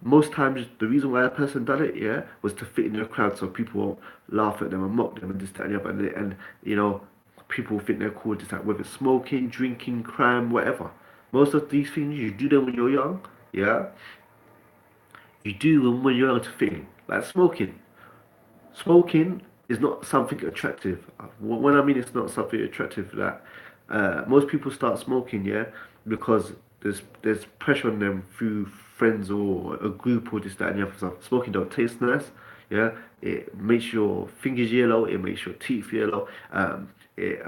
Most times, the reason why a person done it, yeah, was to fit in the crowd so people won't laugh at them and mock them and this, that, and the other. And you know, people think they're cool, just like whether it's smoking, drinking, crime, whatever. Most of these things, you do them when you're young, yeah. You do them when you're young to fit in. Like smoking. Smoking is not something attractive. When I mean it's not something attractive, that most people start smoking, yeah, because there's pressure on them through friends or a group or this, that, and the other stuff. Smoking don't taste nice, yeah. It makes your fingers yellow. It makes your teeth yellow. It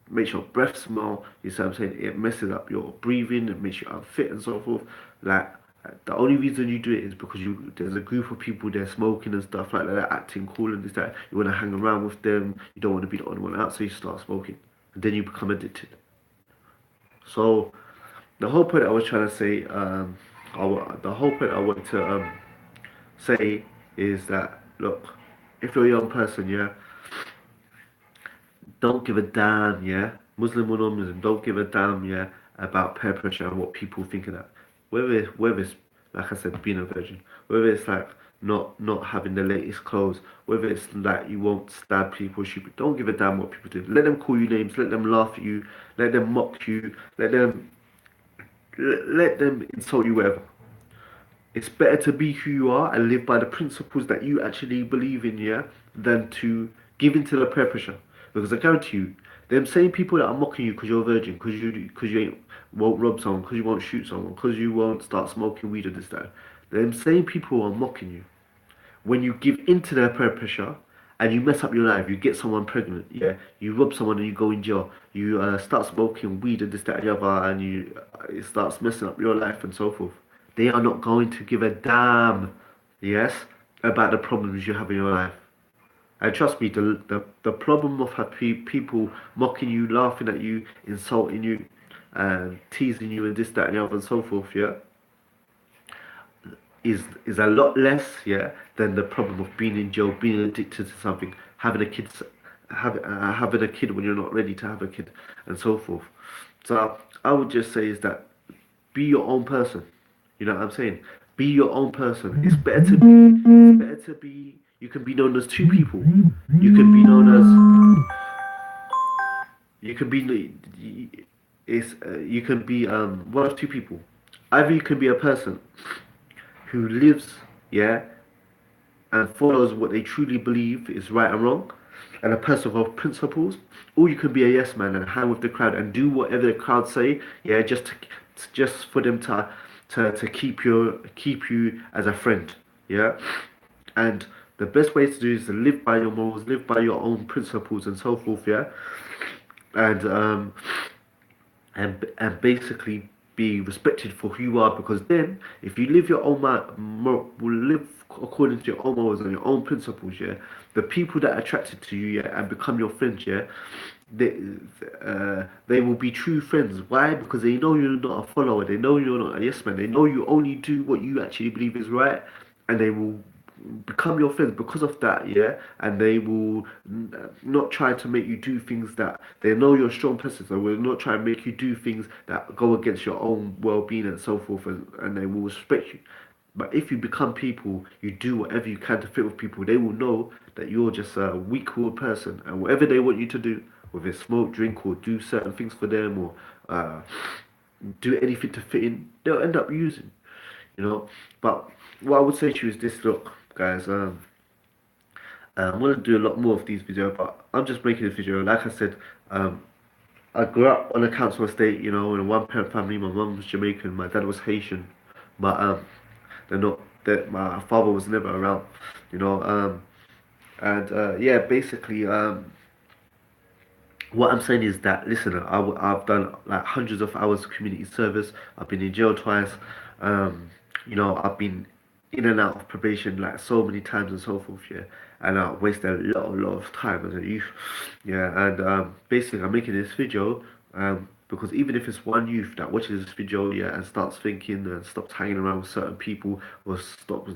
makes your breath smell. You see what I'm saying? It messes up your breathing. It makes you unfit and so forth. Like the only reason you do it is because there's a group of people there smoking and stuff like that, acting cool and this that. You want to hang around with them. You don't want to be the only one out, so you start smoking, and then you become addicted. So the whole point I was trying to say, the whole point I wanted to say is that look, if you're a young person, yeah, don't give a damn, yeah. Muslim or non-Muslim, don't give a damn, yeah, about peer pressure and what people think of that. Whether it's like I said, being a virgin, whether it's like not having the latest clothes, whether it's like you won't stab people, shoot people, don't give a damn what people do. Let them call you names, let them laugh at you, let them mock you, let them insult you, whatever. It's better to be who you are and live by the principles that you actually believe in, yeah, than to give into the peer pressure. Because I guarantee you, them same people that are mocking you because you're a virgin, because you ain't won't rob someone, because you won't shoot someone, because you won't start smoking weed or this that. Them same people are mocking you when you give into their peer pressure and you mess up your life, you get someone pregnant, yeah, you rob someone and you go in jail, you start smoking weed and this, that, and the other, and it starts messing up your life and so forth. They are not going to give a damn, yes, about the problems you have in your life. And trust me, the problem of people mocking you, laughing at you, insulting you, and teasing you and this, that, and the other, and so forth, yeah, is a lot less, yeah, than the problem of being in jail, being addicted to something, having a kid when you're not ready to have a kid, and so forth. So I would just say is that be your own person. You know what I'm saying? Be your own person. It's better to be. You can be known as two people. You can be known as. You can be. You can be one of two people. Either you can be a person who lives, yeah, and follows what they truly believe is right and wrong, and a person of principles, or you can be a yes man and hang with the crowd and do whatever the crowd say, yeah, just for them to keep you as a friend, yeah. And the best way to do is to live by your morals, live by your own principles, and so forth, yeah. And and basically be respected for who you are, because then if you live your own live according to your own morals and your own principles, yeah, the people that are attracted to you, yeah, and become your friends, yeah, they they will be true friends. Why? Because they know you're not a follower, they know you're not a yes man, they know you only do what you actually believe is right, and they will become your friends because of that, yeah. And they will not try to make you do things that they know you're a strong person, so will not try and make you do things that go against your own well-being and so forth, and they will respect you. But if you become people, you do whatever you can to fit with people, they will know that you're just a weak-willed person, and whatever they want you to do, whether it's smoke, drink, or do certain things for them, or uh, do anything to fit in, they'll end up using, you know. But what I would say to you is this: look, guys, I'm gonna do a lot more of these videos, but I'm just making this video. Like I said, um, I grew up on a council estate, you know, in a one-parent family. My mum was Jamaican, my dad was Haitian, but they're not. That my father was never around, you know. And yeah, basically, what I'm saying is that listen, I've done like hundreds of hours of community service. I've been in jail twice. Um, you know, I've been in and out of probation like so many times and so forth. Yeah, and I wasted a lot of time as a youth. Yeah, and basically, I'm making this video because even if it's one youth that watches this video, yeah, and starts thinking and stops hanging around with certain people, or stop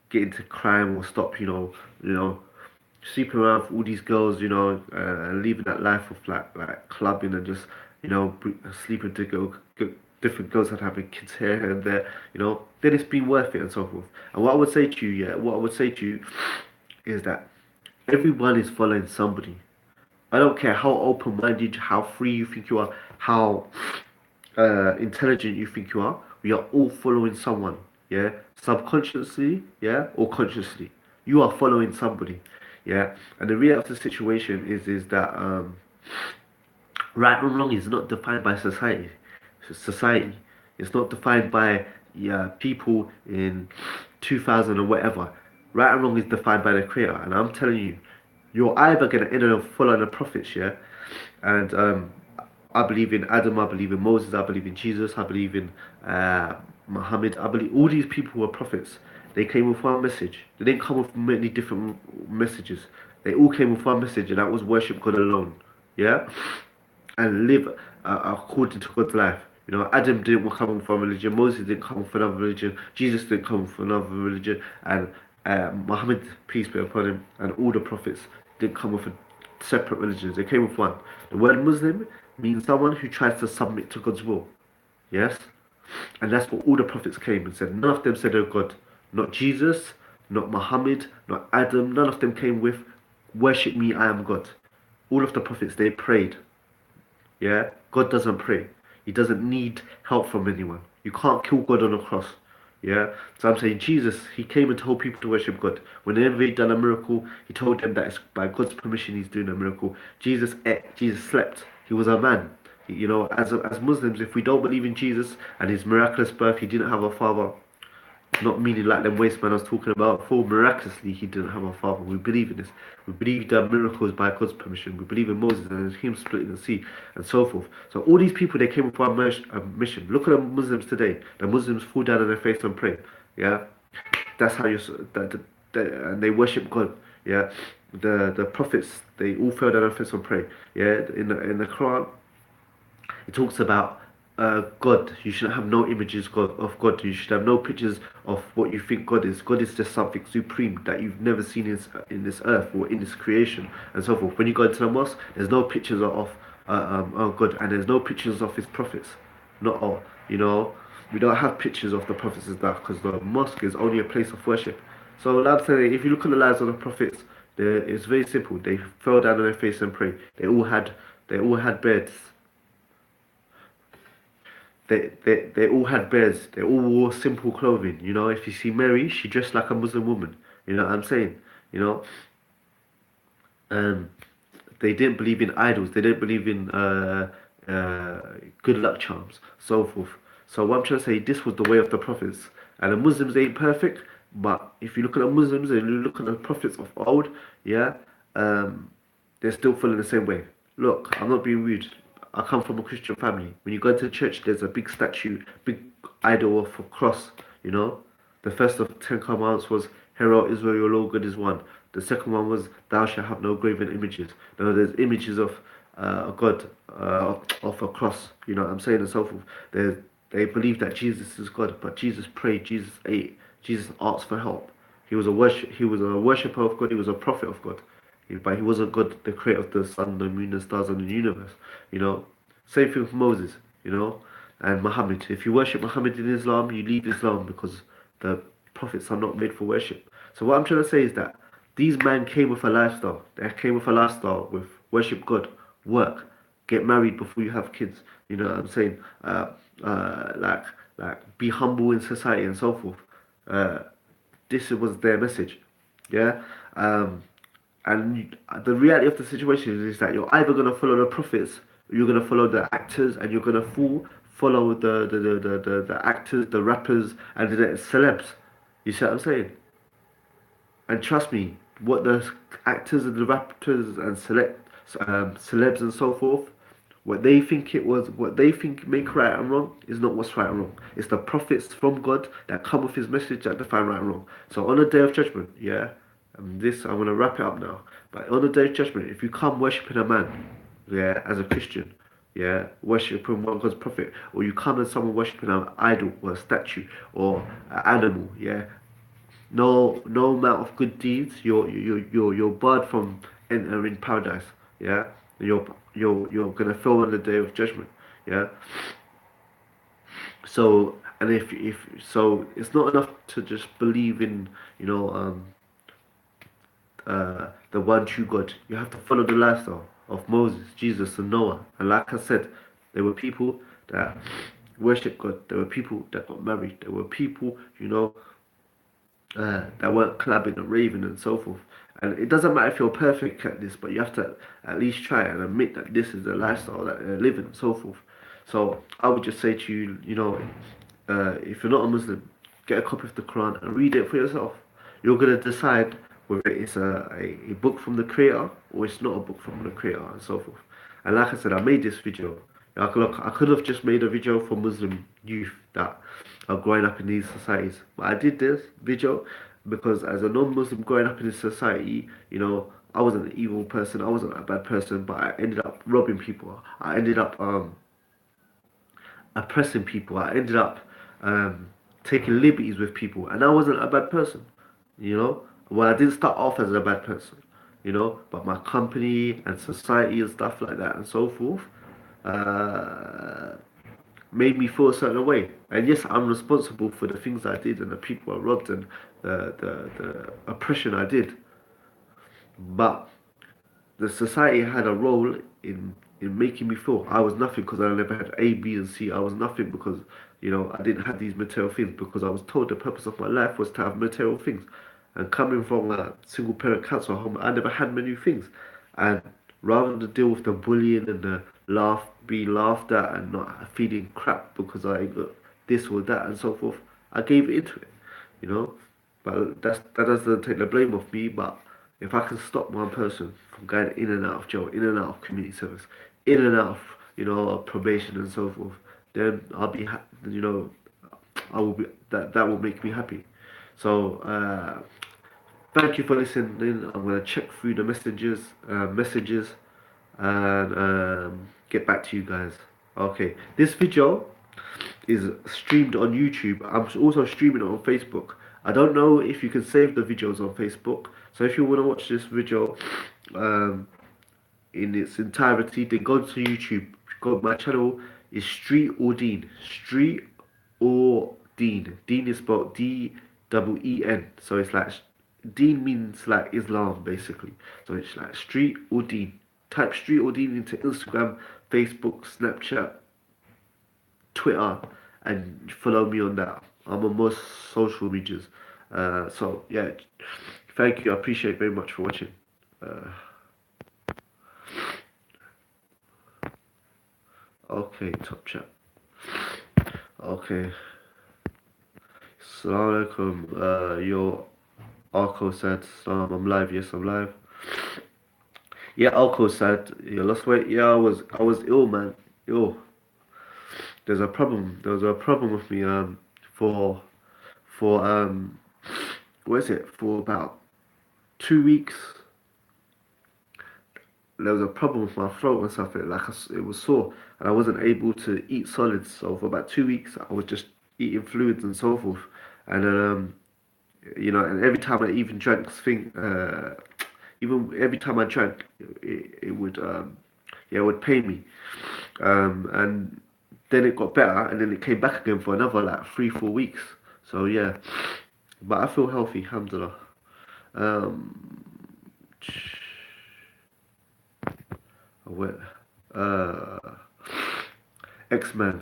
get into crime, or stop, sleeping around with all these girls, and living that life of like clubbing and just, sleeping to different girls that having kids here and there, then it's been worth it and so forth. And what I would say to you, yeah, what I would say to you is that everyone is following somebody. I don't care how open-minded, how free you think you are, how intelligent you think you are. We are all following someone, yeah, subconsciously, yeah, or consciously. You are following somebody, yeah. And the reality of the situation is that right and wrong is not defined by society. Society, it's not defined by, yeah, people in 2000 or whatever. Right and wrong is defined by the creator, and I'm telling you, you're either gonna end up following the prophets, yeah, and I believe in Adam, I believe in Moses, I believe in Jesus, I believe in Muhammad. I believe all these people were prophets. They came with one message. They didn't come with many different messages. They all came with one message, and that was worship God alone. Yeah, and live according to God's life. Adam didn't come from religion, Moses didn't come from another religion, Jesus didn't come from another religion, and Muhammad, peace be upon him, and all the prophets didn't come with separate religions. They came with one. The word Muslim means someone who tries to submit to God's will. Yes? And that's what all the prophets came and said. None of them said, oh God. Not Jesus, not Muhammad, not Adam. None of them came with, worship me, I am God. All of the prophets, they prayed. Yeah? God doesn't pray. He doesn't need help from anyone. You can't kill God on a cross. Yeah? So I'm saying Jesus, he came and told people to worship God. Whenever he done a miracle, he told them that it's by God's permission he's doing a miracle. Jesus ate, Jesus slept. He was a man. As Muslims, if we don't believe in Jesus and his miraculous birth, he didn't have a father. Not meaning like them waste man I was talking about. For miraculously, he didn't have a father. We believe in this. We believe that miracles by God's permission. We believe in Moses and him splitting the sea and so forth. So all these people, they came with one mission. Look at the Muslims today. The Muslims fall down on their face and pray. Yeah, that's how and they worship God. Yeah, the prophets, they all fell down on their face and pray. Yeah, in the Quran, it talks about God. You should have no images of God. You should have no pictures of what you think God is. God is just something supreme that you've never seen in this earth or in this creation and so forth. When you go into the mosque, there's no pictures of God, and there's no pictures of his prophets. Not all. We don't have pictures of the prophets and that because the mosque is only a place of worship. So, like I'm saying, if you look at the lives of the prophets, it's very simple. They fell down on their face and prayed. They all had beds. They all had beards. They all wore simple clothing. If you see Mary, she dressed like a Muslim woman. You know what I'm saying? You know, um, they didn't believe in idols. They didn't believe in good luck charms, so forth. So what I'm trying to say, this was the way of the prophets. And the Muslims ain't perfect, but if you look at the Muslims and you look at the prophets of old, yeah, um, they're still following the same way. Look, I'm not being rude. I come from a Christian family. When you go to church, there's a big statue, big idol of a cross. You know, the first of 10 commandments was, "Hear, O Israel, your Lord God is one." The second one was, "Thou shalt have no graven images." Now, there's images of God, of a cross. You know what I'm saying, and so forth. They believe that Jesus is God, but Jesus prayed, Jesus ate, Jesus asked for help. He was a worshipper of God. He was a prophet of God. But he wasn't God, the creator of the sun, the moon, the stars, and the universe. You know, same thing with Moses. You know, and Muhammad. If you worship Muhammad in Islam, you leave Islam because the prophets are not made for worship. So what I'm trying to say is that these men came with a lifestyle. They came with a lifestyle with worship God, work. get married before you have kids. You know what I'm saying? Like be humble in society and so forth. Uh, this was their message. Yeah. Um, and the reality of the situation is that you're either gonna follow the prophets, or you're gonna follow the actors, and you're gonna follow the actors, the rappers, and the celebs. You see what I'm saying? And trust me, what the actors and the rappers and celebs and so forth, what they think make right and wrong is not what's right and wrong. It's the prophets from God that come with His message that define right and wrong. So on the day of judgment, yeah, I'm gonna wrap it up now. But on the day of judgment, if you come worshiping a man, yeah, as a Christian, yeah, worshiping one God's prophet, or you come as someone worshiping an idol or a statue or an animal, yeah, no amount of good deeds, you're barred from entering paradise. Yeah, you're gonna fall on the day of judgment. Yeah. So and if so, it's not enough to just believe in the one true God. You have to follow the lifestyle of Moses, Jesus, and Noah. And like I said, there were people that worship God. There were people that got married. There were people, that weren't clubbing and raving and so forth. And it doesn't matter if you're perfect at this, but you have to at least try and admit that this is the lifestyle that they're living and so forth. So I would just say to you, if you're not a Muslim, get a copy of the Quran and read it for yourself. You're gonna decide whether it's a book from the Creator or it's not a book from the Creator and so forth. And like I said, I made this video. I could have just made a video for Muslim youth that are growing up in these societies. But I did this video because as a non-Muslim growing up in this society, I wasn't an evil person, I wasn't a bad person, but I ended up robbing people. I ended up oppressing people. I ended up um, taking liberties with people, and I wasn't a bad person. You know, well, I didn't start off as a bad person. But my company and society and stuff like that and so forth uh, made me feel a certain way. And yes, I'm responsible for the things I did and the people I robbed and the oppression I did. But the society had a role in making me feel I was nothing because I never had A, B, and C. I was nothing because I didn't have these material things because I was told the purpose of my life was to have material things. And coming from a single parent council home, I never had many things. And rather than deal with the bullying and the being laughed at and not feeling crap because I got this or that and so forth, I gave into it, you know. But that doesn't take the blame off me. But if I can stop one person from going in and out of jail, in and out of community service, in and out of probation and so forth, then I'll be I will be that will make me happy. So thank you for listening. I'm gonna check through the messages, and get back to you guys. Okay, this video is streamed on YouTube. I'm also streaming it on Facebook. I don't know if you can save the videos on Facebook. So if you want to watch this video um, in its entirety, then go to YouTube. Go, my channel is Street Ordine. Street Ordine. Deen is spelled D-E-E-N. So it's like Deen means like Islam basically. So it's like Street Ordine. Type Street Ordine into Instagram, Facebook, Snapchat, Twitter, and follow me on that. I'm on most social medias. So yeah, thank you. I appreciate very much for watching. Uh, okay, top chat. Okay. Assalamu alaikum. Your Arco said, I'm live. Yes, I'm live. Yeah, Arco said, you lost weight. Yeah, I was ill, man. Ill. There's a problem. There was a problem with me. For for what is it? For about 2 weeks, there was a problem with my throat and stuff. It was sore, and I wasn't able to eat solids. So for about 2 weeks, I was just eating fluids and so forth. And then, and every time I even drank thing, even every time I drank, it would, yeah, it would pain me. And then it got better, and then it came back again for another like 3, 4 weeks. So yeah, but I feel healthy, alhamdulillah. Um, I went. uh, X-Men.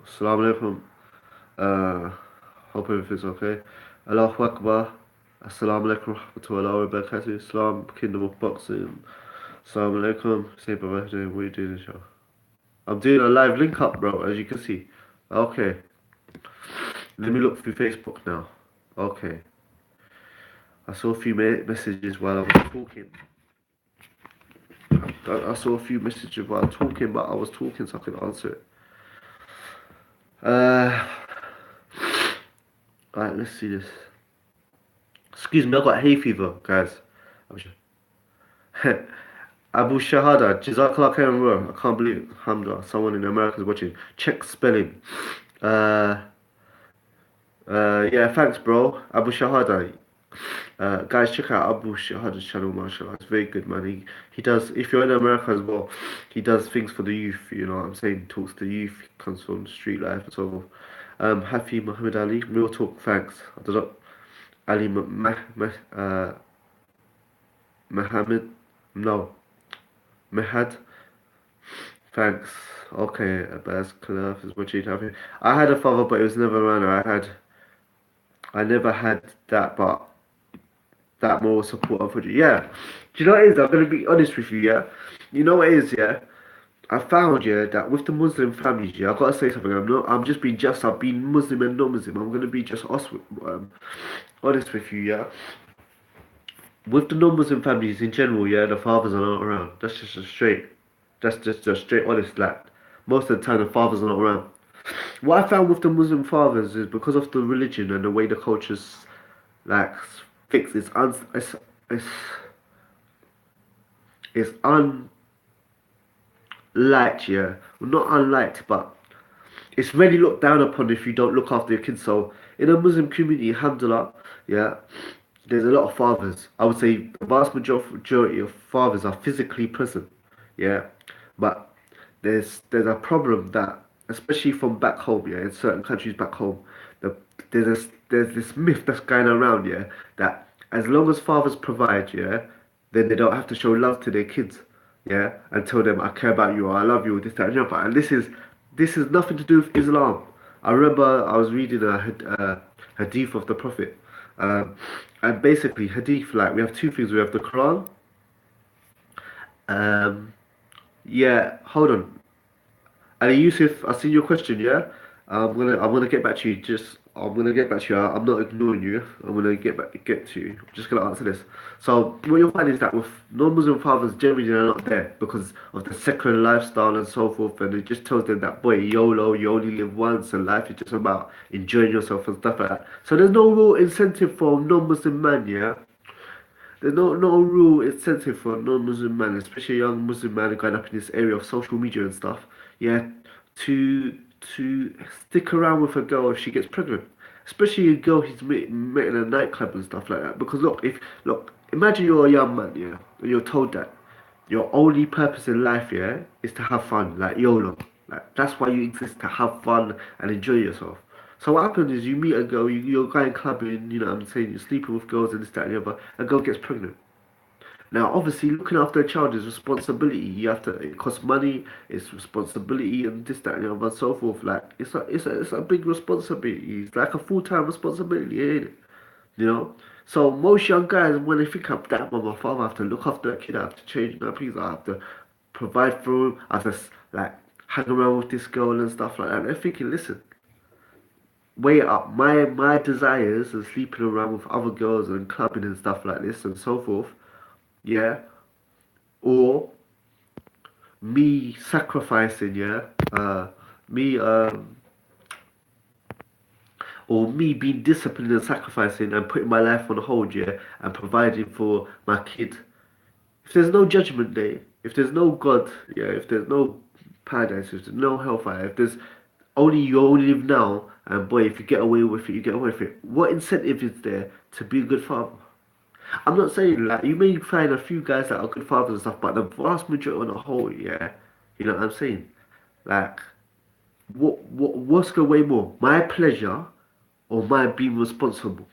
Assalamu alaikum. Uh, hope everything's okay. Allahu Akbar. Assalamu alaikum rahmatullahi wa barakatuh. Islam, Kingdom of Boxing. Assalamu alaikum. Say birthday. What are you doing, show? I'm doing a live link up, bro, as you can see. Okay. Let me look through Facebook now. Okay. I saw a few messages while I was talking. I saw a few messages while talking, but I was talking so I could answer it. Alright, let's see this. Excuse me, I got hay fever, guys. Abu Shahada, Jazakallah khairan bro. I can't believe it. Alhamdulillah, someone in America is watching. Check spelling. Uh, yeah, thanks, bro. Abu Shahada. Guys, check out Abu Shahada's channel, mashallah. It's very good, man. He does, if you're in America as well, he does things for the youth, you know what I'm saying? Talks to the youth, comes from street life and so forth. Hafi Muhammad Ali, real talk, thanks. I don't know. Ali Muhammad, no. Mehad, thanks. Okay, Abbas Khalaf is what you'd have here. I had a father, but it was never around. I never had that, but that more support for you. Yeah. Do you know what it is? I'm gonna be honest with you, yeah? You know what it is, yeah? I found, yeah, that with the Muslim families, yeah, I gotta say something. I'm just being just. I've been Muslim and non-Muslim. I'm gonna be just honest with you, yeah. With the non-Muslim families in general, yeah, the fathers are not around. That's just a straight honest. Like most of the time, the fathers are not around. What I found with the Muslim fathers is because of the religion and the way the culture's like fixed. It's unliked, yeah. Well, not unliked, but it's really looked down upon if you don't look after your kids. So in a Muslim community, alhamdulillah, yeah, there's a lot of fathers. I would say the vast majority of fathers are physically present, yeah. But there's a problem that, especially from back home, yeah, in certain countries back home, the, there's this myth that's going around, yeah, that as long as fathers provide, yeah, then they don't have to show love to their kids, yeah, and tell them I care about you or I love you or this that and the other. And this is nothing to do with Islam. I remember I was reading a hadith of the Prophet, and basically hadith, like we have two things. We have the Quran. Um, yeah, hold on. Ali Yusuf, I see your question, yeah? I'm gonna get back to you. I'm gonna get back to you. I'm not ignoring you. I'm gonna get to you. I'm just gonna answer this. So what you'll find is that with non-Muslim fathers generally they're not there because of the secular lifestyle and so forth, and it just tells them that boy, YOLO, you only live once, and life is just about enjoying yourself and stuff like that. So there's no real incentive for non-Muslim man, yeah. There's no real incentive for a non-Muslim man, especially a young Muslim man going up in this area of social media and stuff, yeah, to stick around with a girl if she gets pregnant, especially a girl he's met in a nightclub and stuff like that. Because look, imagine you're a young man, yeah, and you're told that your only purpose in life, yeah, is to have fun, like YOLO, like that's why you exist to have fun and enjoy yourself. So what happens is you meet a girl, you're going clubbing, you know what I'm saying, you're sleeping with girls and this, that, and the other, a girl gets pregnant. Now, obviously, looking after a child is responsibility. You have to, it costs money, it's responsibility, and this, that, and the other, and so forth. Like, it's a big responsibility. It's like a full-time responsibility, ain't it? You know? So, most young guys, when they think of that, my father, I have to look after a kid, I have to change nappies, I have to provide for him, I have to, like, hang around with this girl and stuff like that. They're thinking, listen, weigh it up. My desires and sleeping around with other girls and clubbing and stuff like this and so forth, yeah, or me sacrificing, yeah, me or me being disciplined and sacrificing and putting my life on hold, yeah, and providing for my kid. If there's no judgment day, if there's no God, yeah, if there's no paradise, if there's no hellfire, if there's only you only live now, and boy, if you get away with it, you get away with it. What incentive is there to be a good father? I'm not saying like you may find a few guys that are good fathers and stuff, but the vast majority on the whole, yeah, you know what I'm saying? Like, what's gonna weigh more, my pleasure or my being responsible?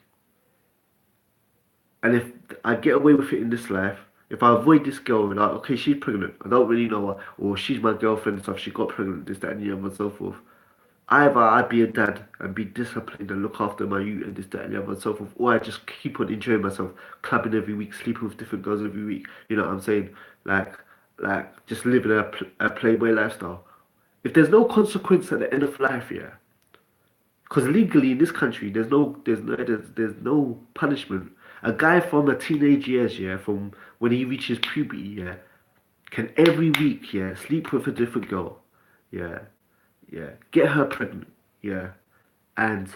And if I get away with it in this life, If I avoid this girl, like, okay, she's pregnant, I don't really know her, or she's my girlfriend and stuff, she got pregnant, this, that, and the other, and so forth. Either I'd be a dad and be disciplined and look after my youth and this, that, and the other, and so forth, or I just keep on enjoying myself, clubbing every week, sleeping with different girls every week. You know what I'm saying? Like, just living a playboy lifestyle. If there's no consequence at the end of life, yeah, because legally in this country, there's no punishment. A guy from a teenage years, yeah, from when he reaches puberty, yeah, can every week, yeah, sleep with a different girl, yeah, yeah, get her pregnant, yeah, and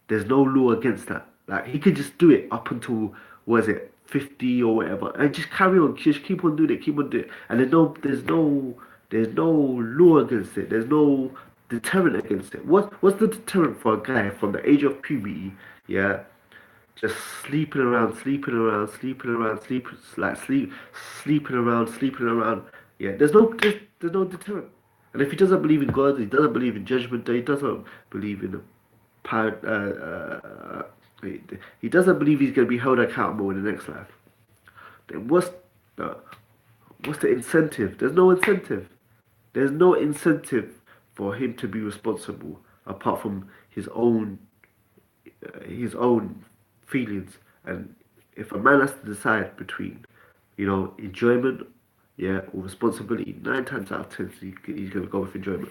there's no law against that. Like he could just do it up until was it 50 or whatever, and just carry on, just keep on doing it, keep on doing it, and there's no law against it. There's no deterrent against it. What's the deterrent for a guy from the age of puberty, yeah, just sleeping around, sleeping around, sleeping around. Yeah, there's no deterrent. And if he doesn't believe in God, he doesn't believe in judgment day, he doesn't believe in the power, he, he doesn't believe he's going to be held accountable in the next life. Then the what's the incentive? There's no incentive. There's no incentive for him to be responsible apart from his own feelings. And if a man has to decide between, enjoyment, yeah, or responsibility, 9 times out of 10, he's going to go with enjoyment.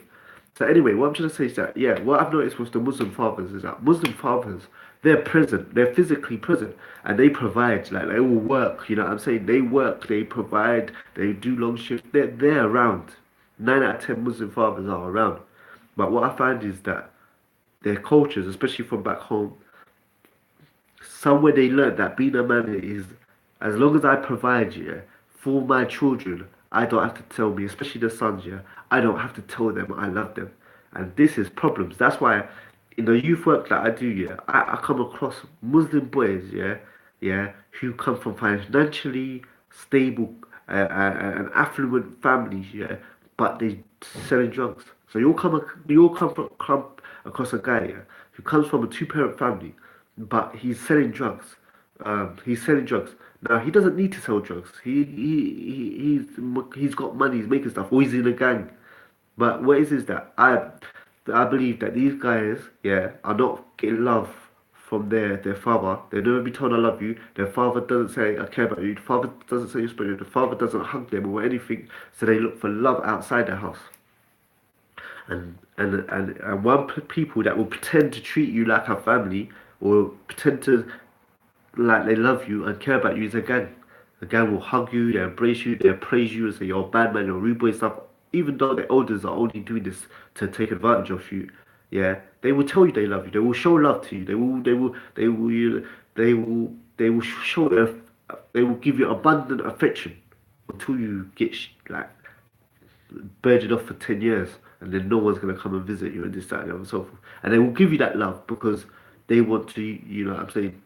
So anyway, what I'm trying to say is that, yeah, what I've noticed with the Muslim fathers is that Muslim fathers, they're present, they're physically present, and they provide, like they will work, you know what I'm saying? They work, they provide, they do long shifts, they're around. 9 out of 10 Muslim fathers are around. But what I find is that their cultures, especially from back home, somewhere they learned that being a man is as long as I provide, yeah, for my children, I don't have to tell me, especially the sons, yeah, I don't have to tell them I love them. And this is problems. That's why in the youth work that I do, yeah, I come across Muslim boys, yeah, yeah, who come from financially stable and affluent families, yeah, but they selling drugs. So come across a guy, yeah, who comes from a two-parent family, but he's selling drugs. Now he doesn't need to sell drugs. He's got money. He's making stuff. Or he's in a gang. But what is that I believe that these guys, yeah, are not getting love from their father. They've never been told I love you. Their father doesn't say I care about you. The father doesn't say you're special. The father doesn't hug them or anything. So they look for love outside their house. And people that will pretend to treat you like a family or pretend to like they love you and care about you is a gang. The gang will hug you, they embrace you, they praise you and say you're a bad man, you're a rude boy and stuff. Even though the elders are only doing this to take advantage of you, yeah, they will tell you they love you. They will show love to you. They will show they will give you abundant affection until you get like birded off for 10 years and then no one's going to come and visit you and this, that, and the other and so forth. And they will give you that love because they want to, you know what I'm saying,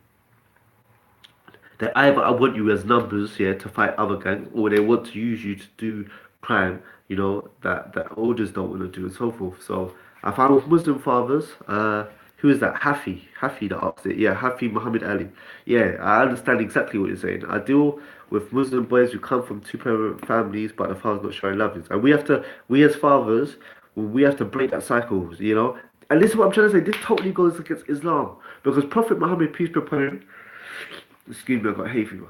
they either want you as numbers, yeah, to fight other gangs, or they want to use you to do crime, that elders don't want to do, and so forth. So I found with Muslim fathers, who is that? Hafi that asked it. Yeah, Hafi Muhammad Ali. Yeah, I understand exactly what you're saying. I deal with Muslim boys who come from two-parent families, but the father's not showing love. And we as fathers, we have to break that cycle, you know. And this is what I'm trying to say. This totally goes against Islam because Prophet Muhammad, peace be upon him, excuse me, I got hay fever.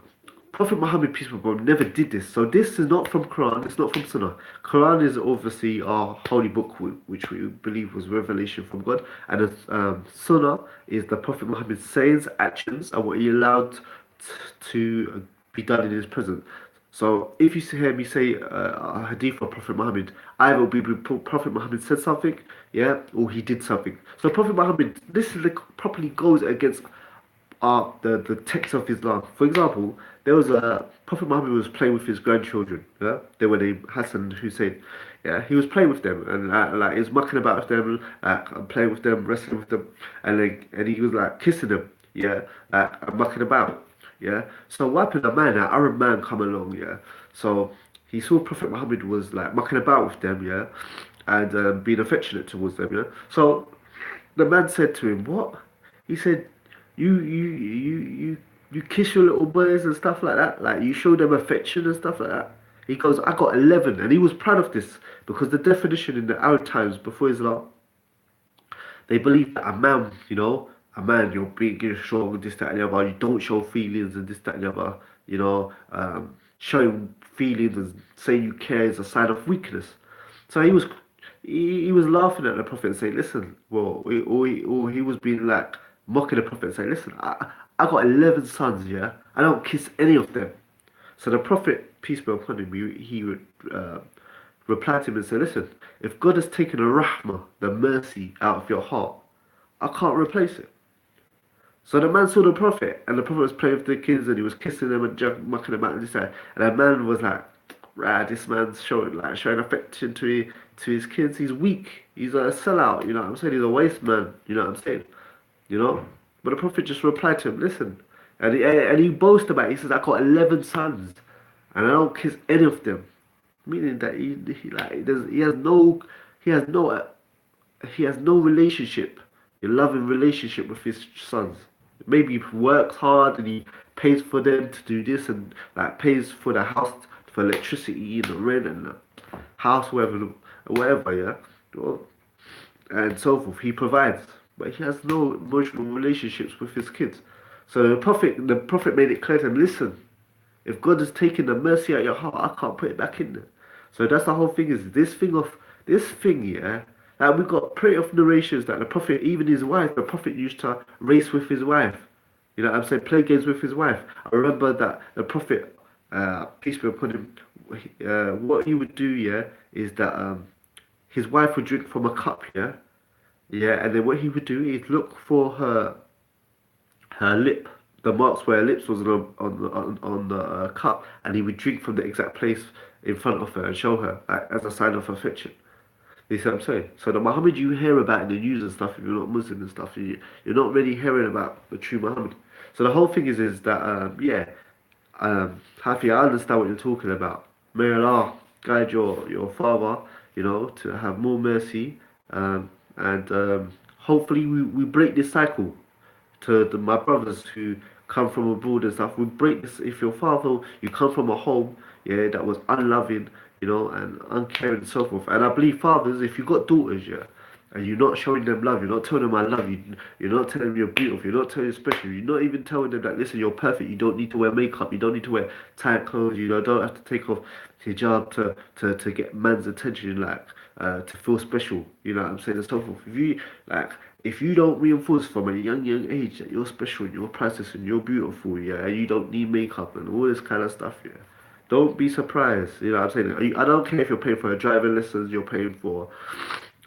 Prophet Muhammad, peace be upon him, never did this. So this is not from Quran, it's not from Sunnah. Quran is obviously our holy book, which we believe was revelation from God. And Sunnah is the Prophet Muhammad's sayings, actions, and what he allowed to be done in his presence. So if you hear me say a hadith of Prophet Muhammad, either will be Prophet Muhammad said something, yeah, or he did something. So Prophet Muhammad, this is like properly goes against the text of Islam. For example, there was a Prophet Muhammad was playing with his grandchildren. Yeah, they were named Hassan and Hussein. Yeah, he was playing with them and like he was mucking about with them, playing with them, wrestling with them, and he was like kissing them. Yeah, mucking about. Yeah. So what happened? A man, an Arab man, come along. Yeah. So he saw Prophet Muhammad was like mucking about with them. Yeah, and being affectionate towards them. Yeah. So the man said to him, "What?" He said, "You, you, you, you." You kiss your little boys and stuff like that. Like you show them affection and stuff like that. He goes, I got 11, and he was proud of this because the definition in the Arab times before Islam, they believe that a man, a man, you're big, you're strong, this, that, and the other. You don't show feelings and this, that, and the other. Showing feelings and saying you care is a sign of weakness. So he was laughing at the Prophet and saying, listen, well, or he was being like mocking the Prophet and saying, listen, I got 11 sons, yeah? I don't kiss any of them. So the Prophet, peace be upon him, he would replied to him and said, listen, if God has taken a rahmah, the mercy, out of your heart, I can't replace it. So the man saw the Prophet, and the Prophet was playing with the kids, and he was kissing them and mucking them out and this that. And the man was like, "Rah, this man's showing affection to his kids. He's weak. He's a sellout. You know what I'm saying? He's a waste man. You know what I'm saying? You know." But the Prophet just replied to him, "Listen," and he boasted about it. He says, "I got 11 sons, and I don't kiss any of them," meaning that he has no he has no relationship, a loving relationship with his sons. Maybe he works hard and he pays for them to do this and like pays for the house, for electricity and the rent and the house, whatever, yeah, well, and so forth. He provides, but he has no emotional relationships with his kids. So the prophet made it clear to him: listen, if God has taken the mercy out of your heart, I can't put it back in there. So that's the whole thing. Is this thing, yeah? Like we got plenty of narrations that the Prophet, even his wife, the Prophet used to race with his wife. You know what I'm saying? Play games with his wife. I remember that the Prophet, peace be upon him, what he would do, yeah, is that his wife would drink from a cup, yeah? Yeah, and then what he would do is look for her lip, the marks where her lips was on the cup, and he would drink from the exact place in front of her and show her like, as a sign of affection. You see what I'm saying? So the Muhammad you hear about in the news and stuff, if you're not Muslim and stuff, you're not really hearing about the true Muhammad. So the whole thing is that yeah, Hafi, I understand what you're talking about. May Allah guide your father, to have more mercy, and hopefully we break this cycle to my brothers who come from abroad and stuff. We break this. If your father, you come from a home, yeah, that was unloving, and uncaring and so forth. And I believe fathers, if you got daughters, yeah, and you're not showing them love, you're not telling them I love you, you're not telling them you're beautiful, you're not telling them special, you're not even telling them that listen, you're perfect, you don't need to wear makeup, you don't need to wear tight clothes, don't have to take off hijab to get man's attention, like to feel special, you know what I'm saying, and so forth. If you don't reinforce from a young age that you're special and you're priceless and you're beautiful, yeah, and you don't need makeup and all this kind of stuff, yeah, don't be surprised. You know what I'm saying? I don't care if you're paying for her driving lessons, you're paying for,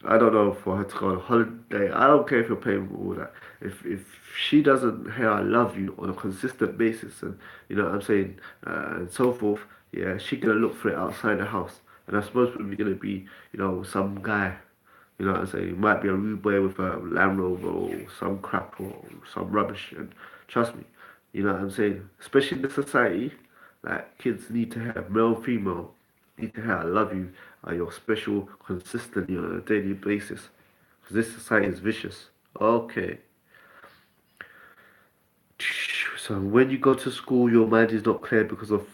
I don't know, for her to go on holiday. I don't care if you're paying for all that. If she doesn't hear I love you on a consistent basis, and you know what I'm saying, and so forth, yeah, she gonna look for it outside the house. And that's most probably gonna be, some guy. You know what I'm saying? It might be a rude boy with a Land Rover or some crap or some rubbish. And trust me, you know what I'm saying? Especially in this society, like kids need to have male, female, need to have I love you, you're special consistently on a daily basis. Because this society is vicious. Okay. So when you go to school, your mind is not clear because of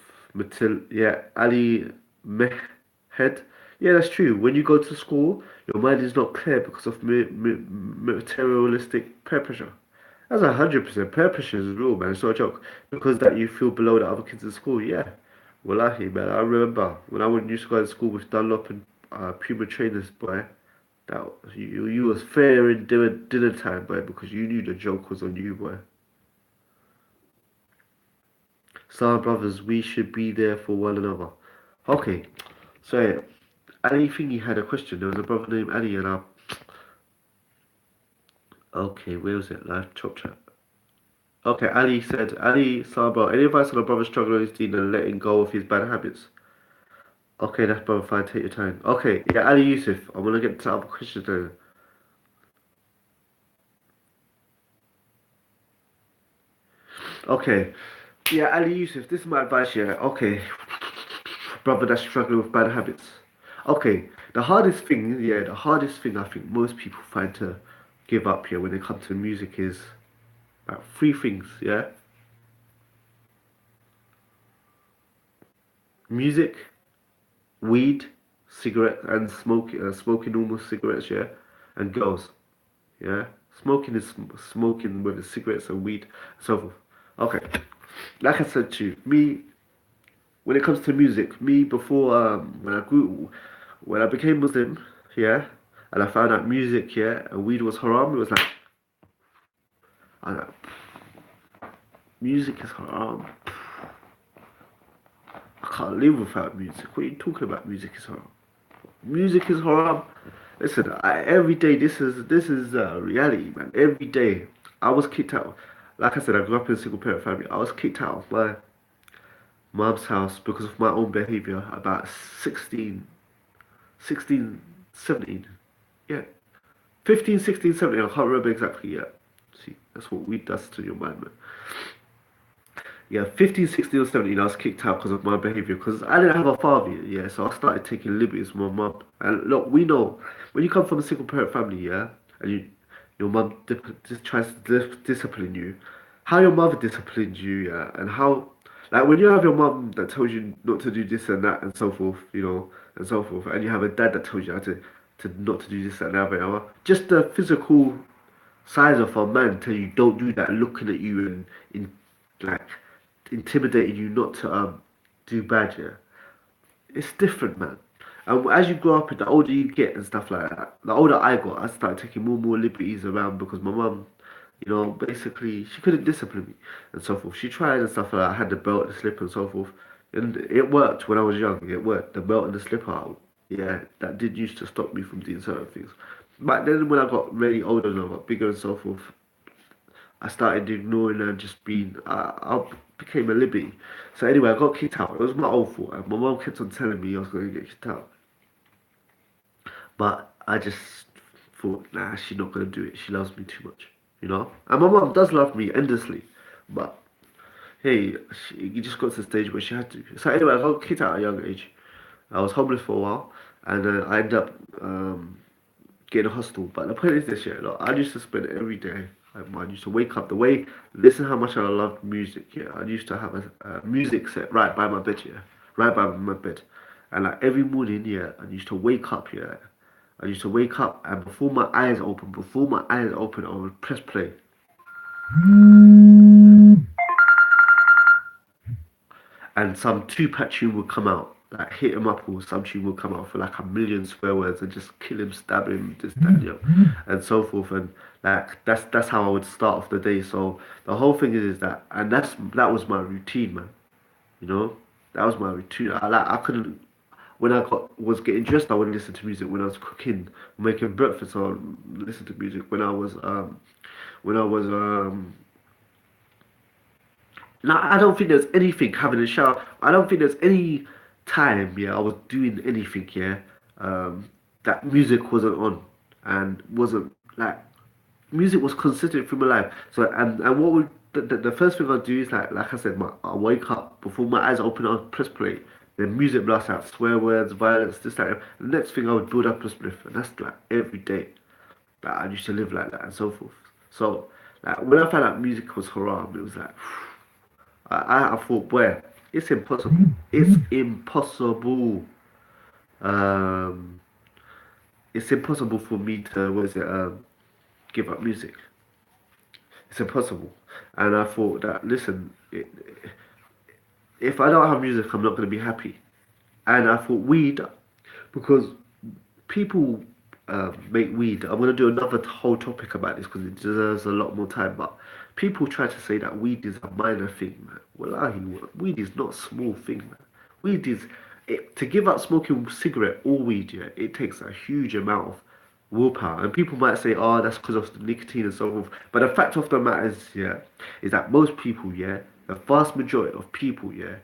yeah, Ali Mehed. Yeah, that's true. When you go to school, your mind is not clear because of materialistic peer pressure. That's 100%. Peer pressure is real, man. It's not a joke. Because that you feel below the other kids in school, yeah. Wallahi, man. I remember when I used to go to school with Dunlop and Puma trainers, boy. That you was fair in dinner time, boy, because you knew the joke was on you, boy. So, brothers, we should be there for one another. Okay, so Ali thingy had a question. There was a brother named Ali, and I. Okay, where was it? Live chop chat. Okay, Ali said, Ali Saba, any advice on a brother struggling with his deen and letting go of his bad habits? Okay, that's brother fine. Take your time. Okay, yeah, Ali Yusuf. I'm gonna get to other questions then. Okay, yeah, Ali Yusuf. This is my advice. Yeah, okay, brother that's struggling with bad habits. Okay, the hardest thing I think most people find to give up here when it comes to music is like three things, yeah? music, weed, cigarette, and smoking normal cigarettes, yeah, and girls, yeah. Smoking is smoking with the cigarettes and weed, and so forth. Okay, like I said to you, me when it comes to music, me before when I became Muslim, yeah, and I found out music, yeah, and weed was haram. It was like, I know, music is haram. I can't live without music. What are you talking about? Music is haram. Music is haram. Listen, every day this is reality, man. Every day I was kicked out. Like I said, I grew up in a single parent family. I was kicked out of my mom's house because of my own behavior. About 16, 16, 17. Yeah, 15, 16, 17. I can't remember exactly yet. See, that's what weed does to your mind, man. Yeah, 15, 16, or 17, I was kicked out because of my behavior. Because I didn't have a father, yeah, so I started taking liberties with my mum. And look, we know when you come from a single parent family, yeah, and your mum just tries to discipline you, how your mother disciplined you, yeah, and how, like, when you have your mum that tells you not to do this and that and so forth, and so forth, and you have a dad that tells you how to not to do this and that, and just the physical size of a man tell you don't do that, looking at you and in like intimidating you not to do bad, yeah. It's different, man. And as you grow up, and the older you get and stuff like that, the older I got, I started taking more and more liberties around because my mum, basically she couldn't discipline me and so forth. She tried and stuff like that. I had the belt, the slipper, and so forth, and it worked when I was young. It worked. The belt and the slipper, yeah, that did used to stop me from doing certain things. But then when I got really older and I got bigger and so forth, I started ignoring her and just being, I became a Libby. So anyway, I got kicked out. It was my own fault. And my mom kept on telling me I was going to get kicked out. But I just thought, nah, she's not going to do it. She loves me too much, you know? And my mom does love me endlessly. But hey, you just got to the stage where she had to. So anyway, I got kicked out at a young age. I was homeless for a while. And I ended up getting a hostel. But the point is this, yeah, look, I used to spend every day. I used to wake up the way. Listen how much I loved music. Yeah, I used to have a music set right by my bed. Yeah, right by my bed, and like every morning, yeah, I used to wake up. Yeah, I used to wake up, and before my eyes open, I would press play, and some Tupac tune would come out, like hit him up, or some tune would come out for like a million swear words and just kill him, stab him, this, that, and so forth. And like that's how I would start off the day. So the whole thing is that, and that was my routine, man. You know, that was my routine. I couldn't. When I was getting dressed, I would listen to music. When I was cooking, making breakfast, I would listen to music. When I was Now, I don't think there's anything having a shower. I don't think there's any time, yeah, I was doing anything, yeah, that music wasn't on and wasn't like music was consistent through my life. So and what would the first thing I'd do is like I said, I wake up before my eyes open, I'll press play. Then music blasts out, swear words, violence, this, that. The next thing I would build up a spliff, and that's like every day. Like I used to live like that and so forth. So like when I found out music was haram, it was like I thought, boy, it's impossible. It's impossible. Um, it's impossible for me to, what is it, give up music. It's impossible. And I thought that, listen, if I don't have music, I'm not going to be happy. And I thought weed, because people make weed. I'm going to do another whole topic about this because it deserves a lot more time. But people try to say that weed is a minor thing, man. Wallahi, weed is not a small thing, man. Weed is to give up smoking cigarette or weed. Yeah, it takes a huge amount of willpower. And people might say, "Oh, that's because of the nicotine and so forth." But the fact of the matter is that most people, yeah, the vast majority of people, yeah,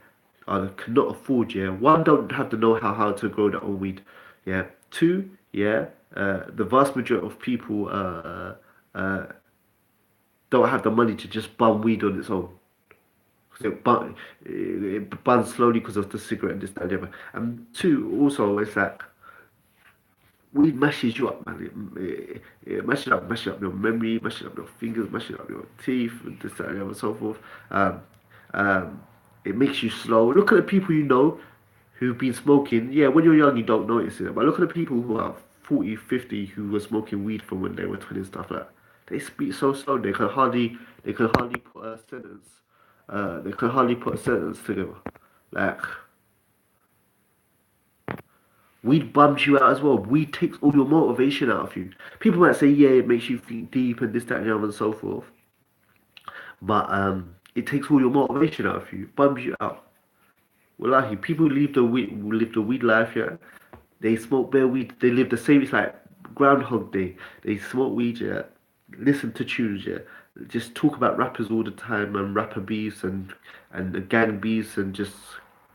cannot afford, yeah. One, don't have the know-how how to grow their own weed, yeah. Two, yeah, the vast majority of people don't have the money to just bum weed on its own. 'Cause it burns slowly because of the cigarette and this, that, and the other. And two, also, it's like weed mashes you up, man. It mashes up your memory, mashes up your fingers, mashes up your teeth, and this, that, and the other, and so forth. Um, it makes you slow. Look at the people you know. who've been smoking. Yeah, when you're young, you don't notice it. But look at the people who are 40, 50 who were smoking weed from when they were 20 and stuff like that. They speak so slow. They can hardly put a sentence. They can hardly put a sentence together. Like, weed bums you out as well. Weed takes all your motivation out of you. People might say, yeah, it makes you think deep and this, that, and the other and so forth. But it takes all your motivation out of you. Bums you out. Wallahi, people live the weed life, yeah. They smoke bare weed. They live the same. It's like Groundhog Day. They smoke weed, yeah. Listen to tunes, yeah. Just talk about rappers all the time and rapper beefs and the gang beefs and just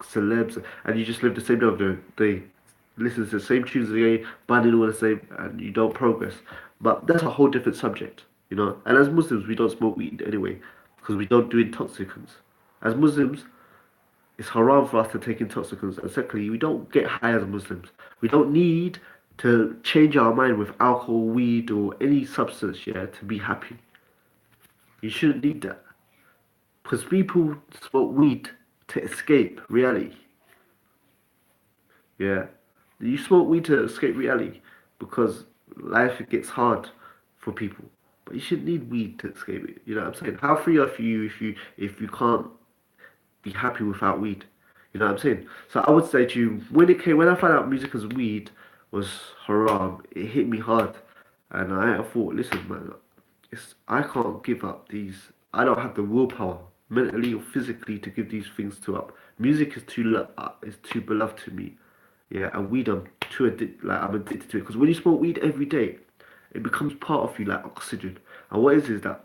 celebs, and you just live the same day. Listen to the same tunes again, banding all the same, and you don't progress. But that's a whole different subject, you know. And as Muslims, we don't smoke weed anyway because we don't do intoxicants. As Muslims, it's haram for us to take intoxicants. And secondly, we don't get high as Muslims. We don't need to change our mind with alcohol, weed, or any substance, yeah, to be happy. You shouldn't need that. Because people smoke weed to escape reality. Yeah. You smoke weed to escape reality because life gets hard for people. But you shouldn't need weed to escape it. You know what I'm saying? How free are you if you can't be happy without weed? You know what I'm saying? So I would say to you, when I found out music as weed was haram, it hit me hard. And I thought, listen, man, I can't give up these. I don't have the willpower, mentally or physically, to give these things to up. Music is too beloved to me. Yeah, and weed, I'm addicted to it. Because when you smoke weed every day, it becomes part of you like oxygen. And what is that?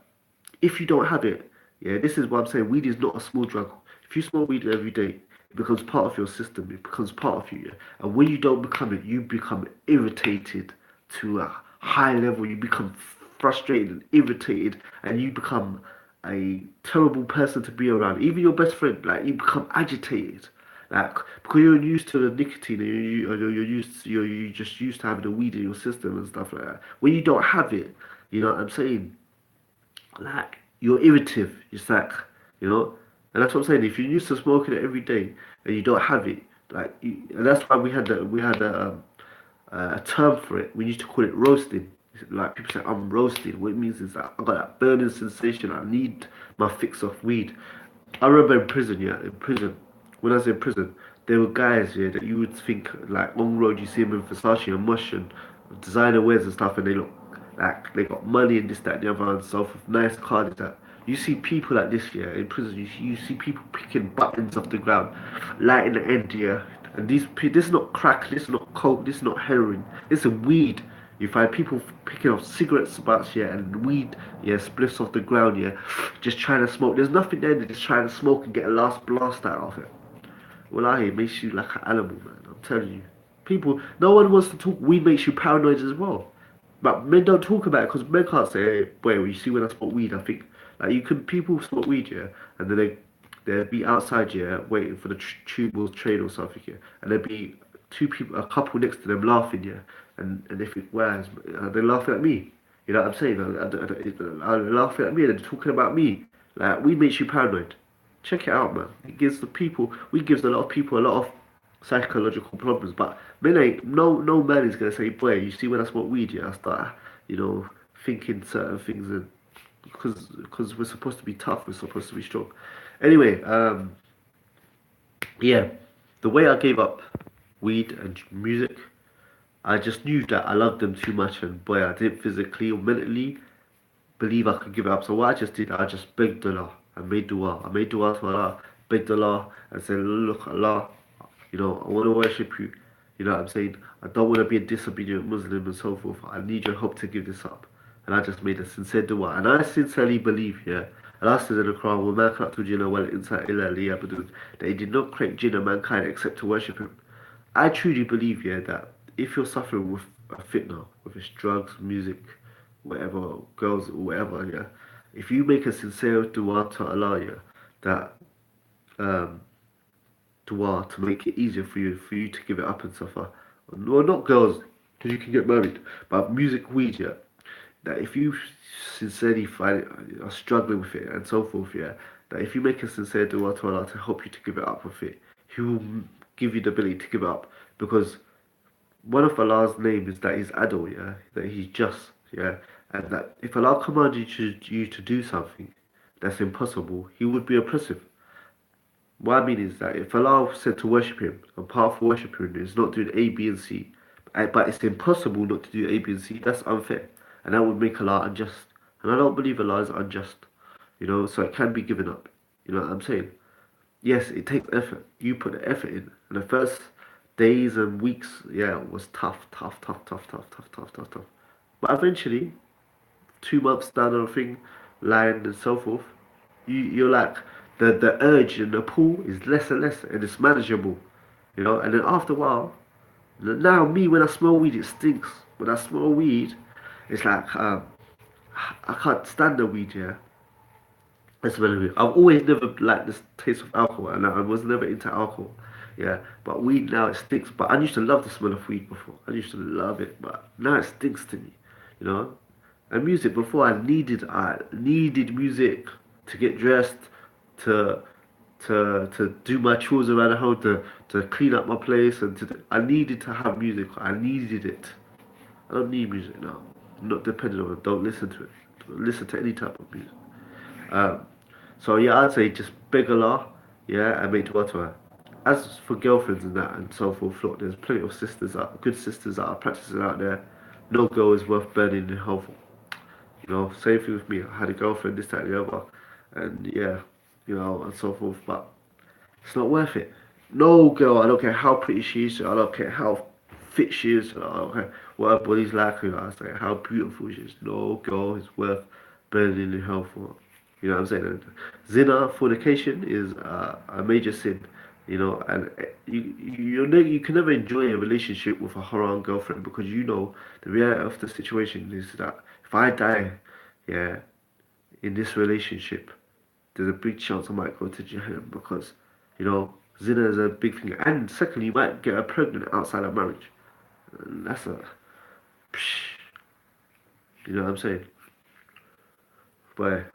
If you don't have it, yeah, this is what I'm saying. Weed is not a small drug. If you smoke weed every day, it becomes part of your system. It becomes part of you. Yeah? And when you don't become it, you become irritated to a high level. You become frustrated and irritated, and you become a terrible person to be around. Even your best friend, like you become agitated. Like because you're used to the nicotine and you're just used to having the weed in your system and stuff like that. When you don't have it, you know what I'm saying? Like you're irritative. It's like you know, and that's what I'm saying. If you're used to smoking it every day and you don't have it, and that's why we had a term for it. We used to call it roasting. Like people say, I'm roasting. What it means is that I got that burning sensation. I need my fix of weed. I remember in prison, yeah, in prison, when I was in prison, there were guys, yeah, that you would think, like, on road, you see them in Versace and Mush and designer wears and stuff, and they look like they got money and this, that, and the other, and so forth, nice cars, that. You see people like this, yeah, in prison, you see people picking buttons off the ground, lighting the end, yeah, and this is not crack, this is not coke, this is not heroin, this is weed. You find people picking off cigarette butts, yeah, and weed, yeah, spliffs off the ground, yeah, just trying to smoke. There's nothing there, they're just trying to smoke and get a last blast out of it. Wallahi, it makes you like an animal, man. I'm telling you. People, no one wants to talk. Weed makes you paranoid as well. But men don't talk about it because men can't say, hey, boy, well, you see when I smoke weed, I think, like, people smoke weed, yeah, and then they'd be outside, yeah, waiting for the tube will train or something, yeah, and there'd be a couple next to them laughing, yeah, and they think, wow, they're laughing at me. You know what I'm saying? They're laughing at me, they're talking about me. Like, weed makes you paranoid. Check it out, man. Weed gives a lot of people a lot of psychological problems. But men ain't, no man is gonna say, boy, you see when I smoke weed, yeah, I start, you know, thinking certain things, and because we're supposed to be tough, we're supposed to be strong. Anyway, yeah, the way I gave up weed and music, I just knew that I loved them too much, and boy, I didn't physically or mentally believe I could give it up. So what I just did, I just begged Allah. I made dua. I made dua to Allah, begged Allah, and said, look, Allah, you know, I want to worship you. You know what I'm saying? I don't want to be a disobedient Muslim and so forth. I need your help to give this up. And I just made a sincere dua. And I sincerely believe, yeah. Allah says in the Quran, وَمَا خَلَقْتُ الْجِنَّ وَالْإِنسَ إِلَّا لِيَعْبُدُونَ, that He did not create jinn and mankind except to worship Him. I truly believe, yeah, that if you're suffering with a fitna, whether it's drugs, music, whatever, girls, whatever, yeah, if you make a sincere dua to Allah, yeah, that um, dua to make it easier for you to give it up and suffer. Well, not girls, because you can get married, but music, weed, yeah, that if you sincerely find it, are struggling with it and so forth, yeah, that if you make a sincere dua to Allah to help you to give it up with it, He will give you the ability to give it up because one of Allah's names is that He's Adil, yeah, that He's just, yeah, and that if Allah commanded you to do something that's impossible, He would be oppressive. What I mean is that if Allah said to worship Him, and part of worshiping Him is not doing A, B, and C, but it's impossible not to do A, B, and C, that's unfair, and that would make Allah unjust. And I don't believe Allah is unjust, so it can be given up. You know what I'm saying? Yes, it takes effort. You put the effort in. And the first days and weeks, yeah, was tough, tough, tough, tough, tough, tough, tough, tough, tough. But eventually, 2 months down the thing, line and so forth, you're like the urge and the pull is less and less, and it's manageable, And then after a while, now me when I smell weed, it stinks. When I smell weed, it's like I can't stand the weed. Yeah, that's what I mean. I've always never liked the taste of alcohol, and I was never into alcohol. Yeah, but weed now it stinks. But I used to love the smell of weed before. I used to love it, but now it stinks to me. You know. And music before I needed music to get dressed, to to do my chores around the house, to clean up my place, and I needed to have music. I needed it. I don't need music now. I'm not dependent on it. Don't listen to it. Don't listen to any type of music. Um, so yeah, I'd say just beg Allah, yeah, and make dua to her. As for girlfriends and that and so forth, look, there's plenty of good sisters that are practicing out there. No girl is worth burning in hell for. Same thing with me. I had a girlfriend, this, that, and the other, and yeah, and so forth. But it's not worth it. No girl, I don't care how pretty she is, I don't care how fit she is, I don't care what her body's like, I say how beautiful she is. No girl is worth burning in hell for. You know what I'm saying? And zina, fornication is a major sin. And you can never enjoy a relationship with a haram girlfriend because the reality of the situation is that if I die, yeah, in this relationship, there's a big chance I might go to Jahannam because, zina is a big thing. And secondly, you might get her pregnant outside of marriage. And that's psh, you know what I'm saying? But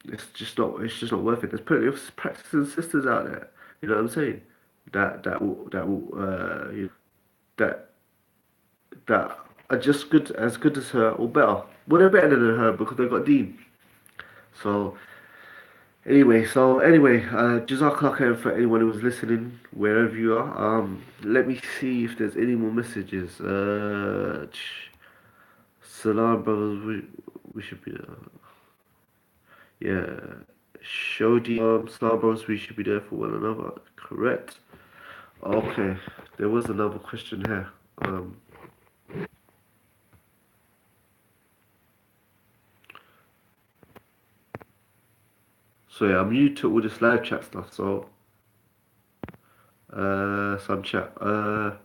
it's just not worth it. There's plenty of practicing sisters out there. You know what I'm saying? That that are just good as her or better. Well, they're better than her because they got Deen. So anyway, Jazakallah khair for anyone who was listening, wherever you are. Let me see if there's any more messages. Salam, brothers. We should be. Yeah. Shodi, Salam, brothers. We should be there for one another. Correct. Okay. There was another question here. So yeah, I'm new to all this live chat stuff. Some chat. Assalamu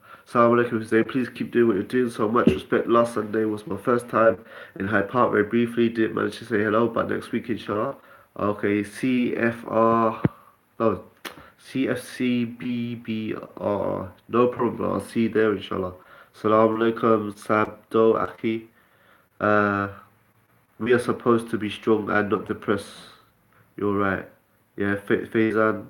alaikum. Say, please keep doing what you're doing. So much respect. Last Sunday was my first time in Hyde Park. Very briefly, didn't manage to say hello, but next week, inshallah. Okay, CFR. No, CFCBBR. No problem. I'll see you there, inshallah. Assalamu alaikum. Sabdo, Akhi. Uh, we are supposed to be strong and not depressed. You're right. Yeah, Faizan.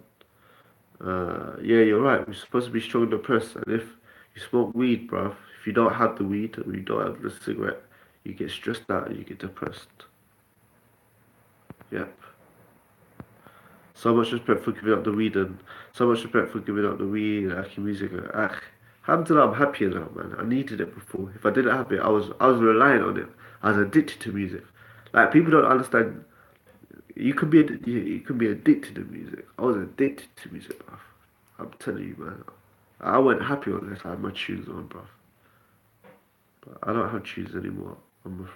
Yeah, you're right. We're supposed to be strong in the press, and if you smoke weed, bruv, if you don't have the weed or you don't have the cigarette, you get stressed out and you get depressed. Yep. So much respect for giving up the weed and so much respect for giving up the weed and Aki music. Alhamdulillah, I'm happier now, man. I needed it before. If I didn't have it, I was relying on it. I was addicted to music. Like people don't understand. You can be addicted to music. I was addicted to music, bruv. I'm telling you, man. I wasn't happy unless I had my tunes on, bruv. But I don't have tunes anymore. I'm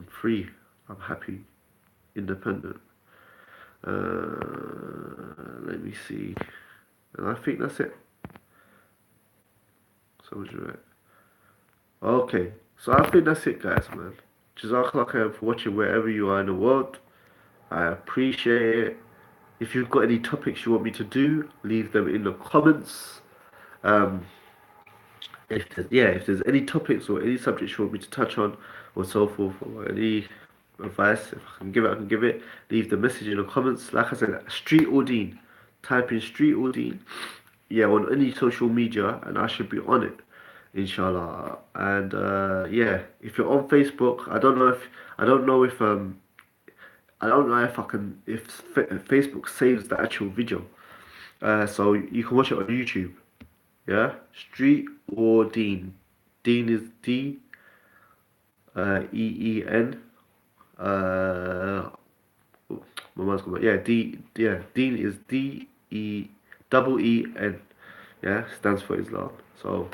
free. I'm happy, independent. Let me see. And I think that's it. So was right. Okay. So I think that's it, guys, man. Jazakallah khair for watching wherever you are in the world. I appreciate it. If you've got any topics you want me to do, leave them in the comments. Um, if there's any topics or any subjects you want me to touch on, or so forth, or any advice, if I can give it, I can give it. Leave the message in the comments. Like I said, Street Ordine. Type in Street Ordine yeah, on any social media, and I should be on it, inshallah. And yeah, if you're on Facebook, I don't know if I don't know if I can if Facebook saves the actual video. So you can watch it on YouTube. Yeah, Street or Dean. Dean is Deen. Uh, my mind's gone. Yeah, Yeah, Dean is Deen. Yeah, stands for Islam. So,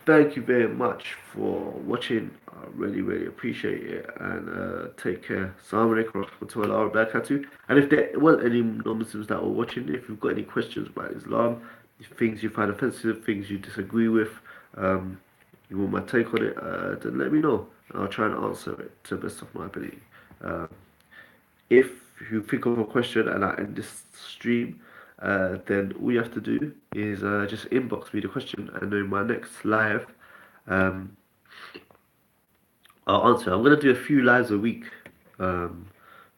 thank you very much for watching. I really, really appreciate it. And take care. Assalamu alaikum wa rahmatullahi wa barakatuh. And if there weren't any non-Muslims that were watching, if you've got any questions about Islam, things you find offensive, things you disagree with, um, you want my take on it, then let me know. And I'll try and answer it to the best of my ability. Um, if you think of a question and I end this stream, then all you have to do is just inbox me the question, and in my next live, um, I'll answer. I'm gonna do a few lives a week, um,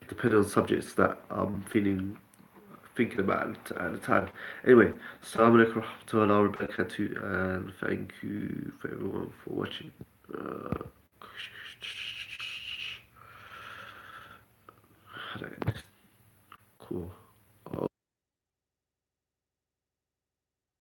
depending on subjects that I'm thinking about at the time. Anyway, Assalamu alaikum warahmatullahi wabarakatuh, and thank you for everyone for watching. Uh, how do I end this? Cool.